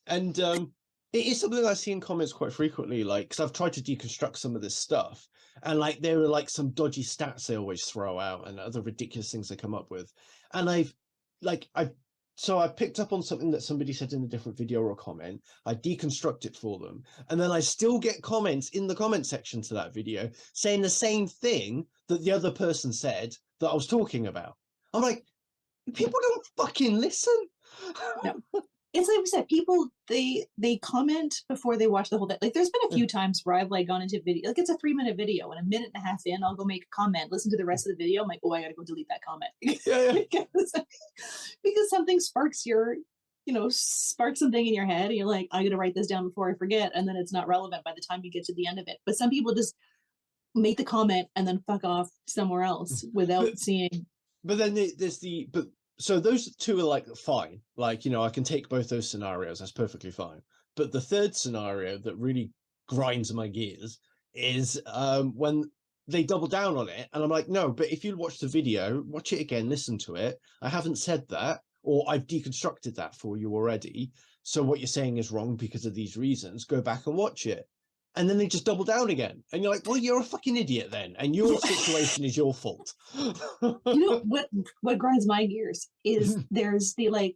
And it is something I see in comments quite frequently, like, because I've tried to deconstruct some of this stuff, and like, there are like some dodgy stats they always throw out and other ridiculous things they come up with. And I picked up on something that somebody said in a different video or comment. I deconstruct it for them. And then I still get comments in the comment section to that video saying the same thing that the other person said that I was talking about. I'm like, people don't fucking listen. No. it's like we said, people they comment before they watch the whole thing. Like there's been a few times where I've like gone into video, like it's a 3-minute video, and a minute and a half in, I'll go make a comment, listen to the rest of the video. I'm like, oh, I gotta go delete that comment. Because something sparks your, sparks something in your head, and you're like, I gotta write this down before I forget, and then it's not relevant by the time you get to the end of it. But some people just make the comment and then fuck off somewhere else without seeing. But then there's so those two are like fine, like, I can take both those scenarios, that's perfectly fine. But the third scenario that really grinds my gears is when they double down on it, and I'm like, no, but if you watch the video, watch it again, listen to it, I haven't said that, or I've deconstructed that for you already, so what you're saying is wrong because of these reasons, go back and watch it. And then they just double down again. And you're like, well, you're a fucking idiot then. And your situation is your fault. What grinds my gears is there's the, like,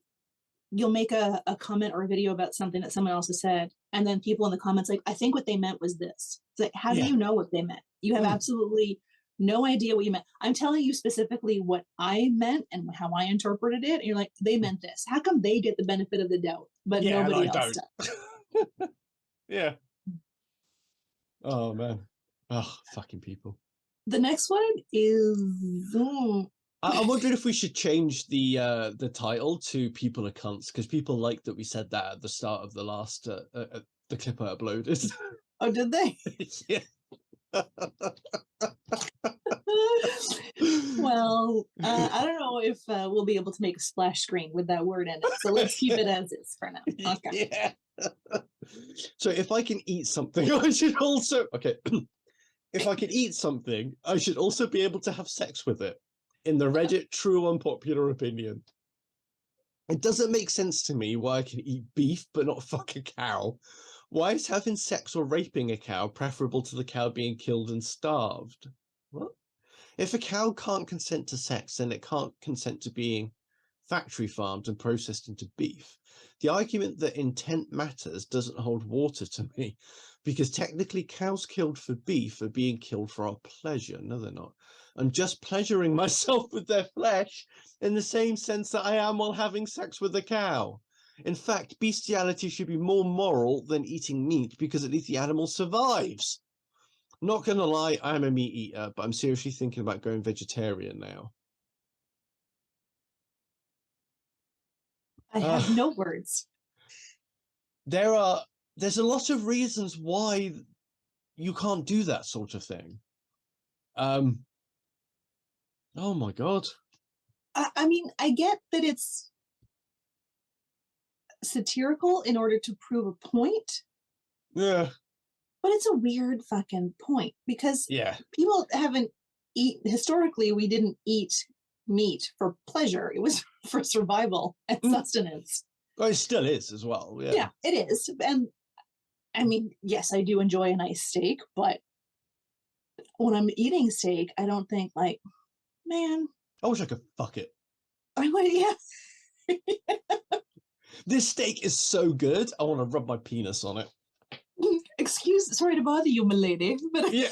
you'll make a comment or a video about something that someone else has said. And then people in the comments like, I think what they meant was this. It's like, how do you know what they meant? You have absolutely no idea what you meant. I'm telling you specifically what I meant and how I interpreted it. And you're like, they meant this. How come they get the benefit of the doubt, but nobody else does? Yeah. Oh man. Oh, fucking people. The next one is I'm wondering if we should change the title to "People Are Cunts," because people like that we said that at the start of the last the clip I uploaded. Oh, did they? Yeah. Well, I don't know if we'll be able to make a splash screen with that word in it, so let's keep it as is for now. Okay. Yeah. So if I can eat something, I should also if I can eat something, I should also be able to have sex with it. In the Reddit true unpopular opinion. It doesn't make sense to me why I can eat beef but not fuck a cow. Why is having sex or raping a cow preferable to the cow being killed and starved? What? If a cow can't consent to sex, then it can't consent to being factory farmed and processed into beef. The argument that intent matters doesn't hold water to me, because technically cows killed for beef are being killed for our pleasure. No, they're not. I'm just pleasuring myself with their flesh in the same sense that I am while having sex with a cow. In fact, bestiality should be more moral than eating meat, because at least the animal survives. Not gonna lie, I'm a meat eater, but I'm seriously thinking about going vegetarian now. I have no words. There's a lot of reasons why you can't do that sort of thing. Oh my God. I mean, I get that it's satirical in order to prove a point. Yeah. But it's a weird fucking point, because people haven't historically, we didn't eat meat for pleasure. It was for survival and sustenance. Well, it still is as well. Yeah, it is. And I mean, yes, I do enjoy a nice steak, but when I'm eating steak, I don't think like, man, I wish I could fuck it. I would, yeah. This steak is so good, I want to rub my penis on it. Sorry to bother you, my lady, but yeah.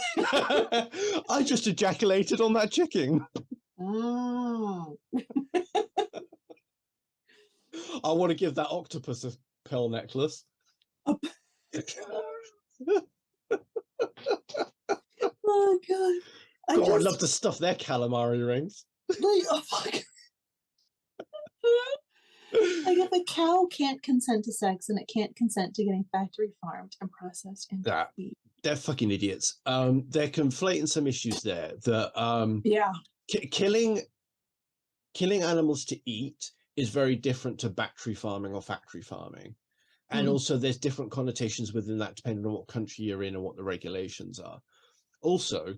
I just ejaculated on that chicken. Oh. I want to give that octopus a pearl necklace. Oh God! I'd love to stuff their calamari rings. Oh fuck! Like if a cow can't consent to sex, and it can't consent to getting factory farmed and processed into meat. They're fucking idiots. They're conflating some issues there. That killing animals to eat is very different to battery farming or factory farming. And also there's different connotations within that depending on what country you're in and what the regulations are. Also,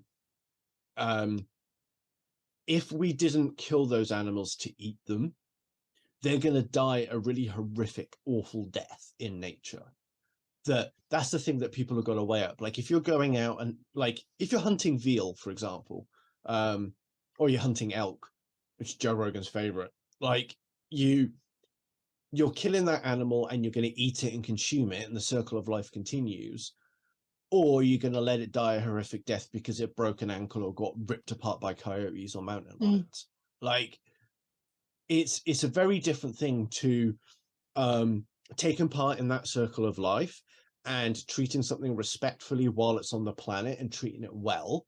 if we didn't kill those animals to eat them, they're going to die a really horrific, awful death in nature. That's the thing that people have got to weigh up. Like if you're going out and like, if you're hunting veal, for example, or you're hunting elk, which is Joe Rogan's favorite, like you're killing that animal and you're going to eat it and consume it and the circle of life continues, or you're going to let it die a horrific death because it broke an ankle or got ripped apart by coyotes or mountain lions. Like it's a very different thing to taken part in that circle of life and treating something respectfully while it's on the planet and treating it well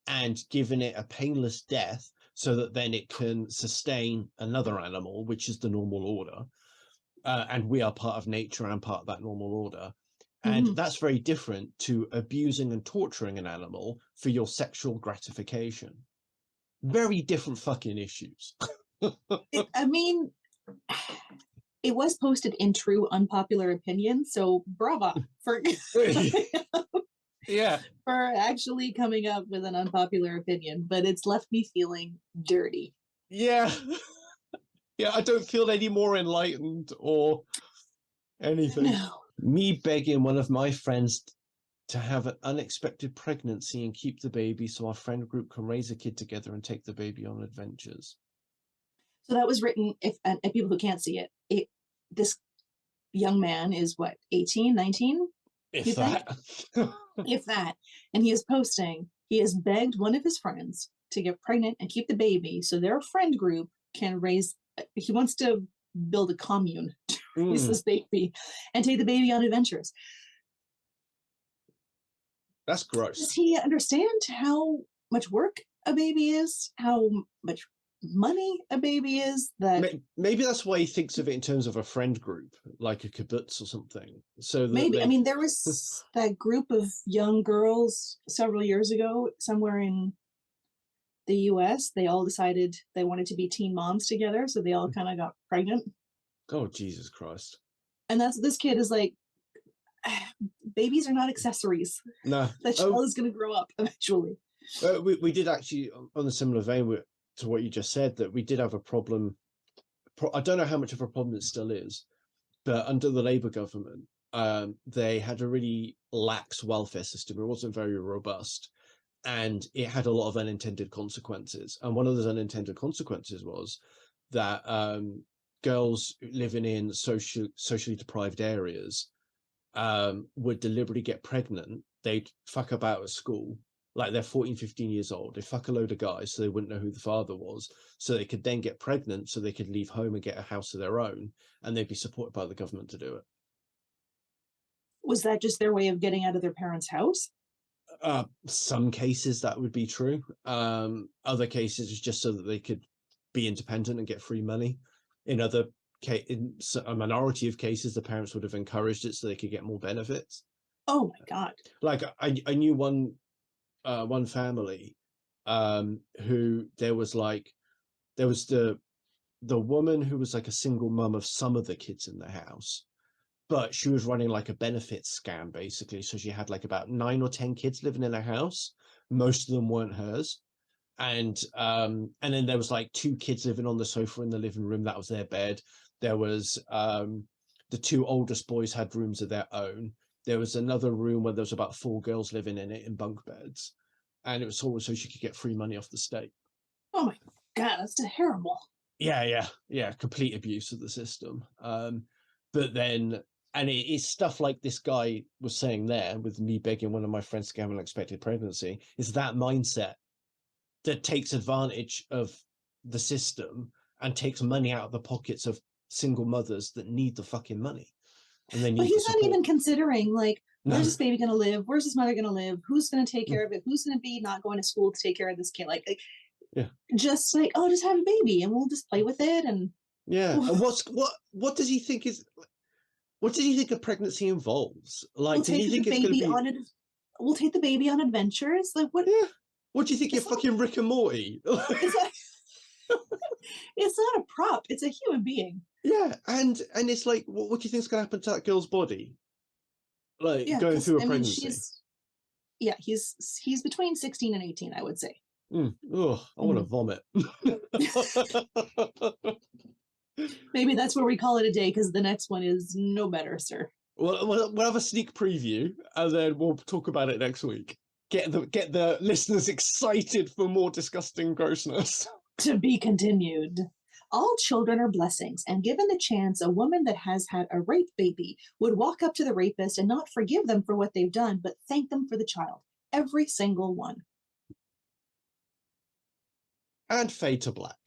and giving it a painless death so that then it can sustain another animal, which is the normal order. And we are part of nature and part of that normal order. And that's very different to abusing and torturing an animal for your sexual gratification. Very different fucking issues. I mean, it was posted in true unpopular opinion, so brava for Yeah, for actually coming up with an unpopular opinion, but it's left me feeling dirty. yeah. Yeah, I don't feel any more enlightened or anything. No. Me begging one of my friends to have an unexpected pregnancy and keep the baby so our friend group can raise a kid together and take the baby on adventures. So that was written, if and people who can't see it, this young man is what, 18, 19? If that. If that. And he is posting, he has begged one of his friends to get pregnant and keep the baby so their friend group can raise, he wants to build a commune to raise this baby and take the baby on adventures. That's gross. Does he understand how much work a baby is? How much money a baby is? That maybe that's why he thinks of it in terms of a friend group, like a kibbutz or something. So that maybe, I mean, there was that group of young girls several years ago, somewhere in the US, they all decided they wanted to be teen moms together, so they all kind of got pregnant. Oh, Jesus Christ. And this kid is like, babies are not accessories. No. That child is going to grow up eventually. We did actually, on a similar vein to what you just said, that we did have a problem. I don't know how much of a problem it still is, but under the Labour government, they had a really lax welfare system. It wasn't very robust. And it had a lot of unintended consequences. And one of those unintended consequences was that girls living in socially deprived areas would deliberately get pregnant. They'd fuck about at school, like they're 14, 15 years old. They fuck a load of guys so they wouldn't know who the father was. So they could then get pregnant so they could leave home and get a house of their own. And they'd be supported by the government to do it. Was that just their way of getting out of their parents' house? Some cases that would be true. Other cases is just so that they could be independent and get free money. In a minority of cases, the parents would have encouraged it so they could get more benefits. Oh my God! Like I knew one family who there was the woman who was like a single mum of some of the kids in the house. But she was running like a benefits scam, basically. So she had like about 9 or 10 kids living in her house. Most of them weren't hers. And then there was like 2 kids living on the sofa in the living room. That was their bed. There was the 2 oldest boys had rooms of their own. There was another room where there was about 4 girls living in it in bunk beds. And it was all so she could get free money off the state. Oh my God, that's terrible. Yeah. Complete abuse of the system. But then... And it's stuff like this guy was saying there, with me begging one of my friends to have an unexpected pregnancy, is that mindset that takes advantage of the system and takes money out of the pockets of single mothers that need the fucking money. And they need. But he's not even considering, like, No. Where's this baby going to live? Where's this mother going to live? Who's going to take care of it? Who's going to be not going to school to take care of this kid? Like, yeah, just like, oh, just have a baby and we'll just play with it. And yeah. And what does he think is? What does he think a pregnancy involves? Like, does he think it's going to be? We'll take the baby on adventures. Like, what? Yeah. What do you think? You're fucking Rick and Morty. It's not a prop. It's a human being. Yeah, and it's like, what do you think's going to happen to that girl's body? Like, going through a pregnancy. He's between 16 and 18, I would say. Oh, I want to vomit. Maybe that's where we call it a day, because the next one is no better, sir. Well, we'll have a sneak preview, and then we'll talk about it next week. Get the listeners excited for more disgusting grossness. To be continued. All children are blessings, and given the chance, a woman that has had a rape baby would walk up to the rapist and not forgive them for what they've done, but thank them for the child. Every single one. And fade to black.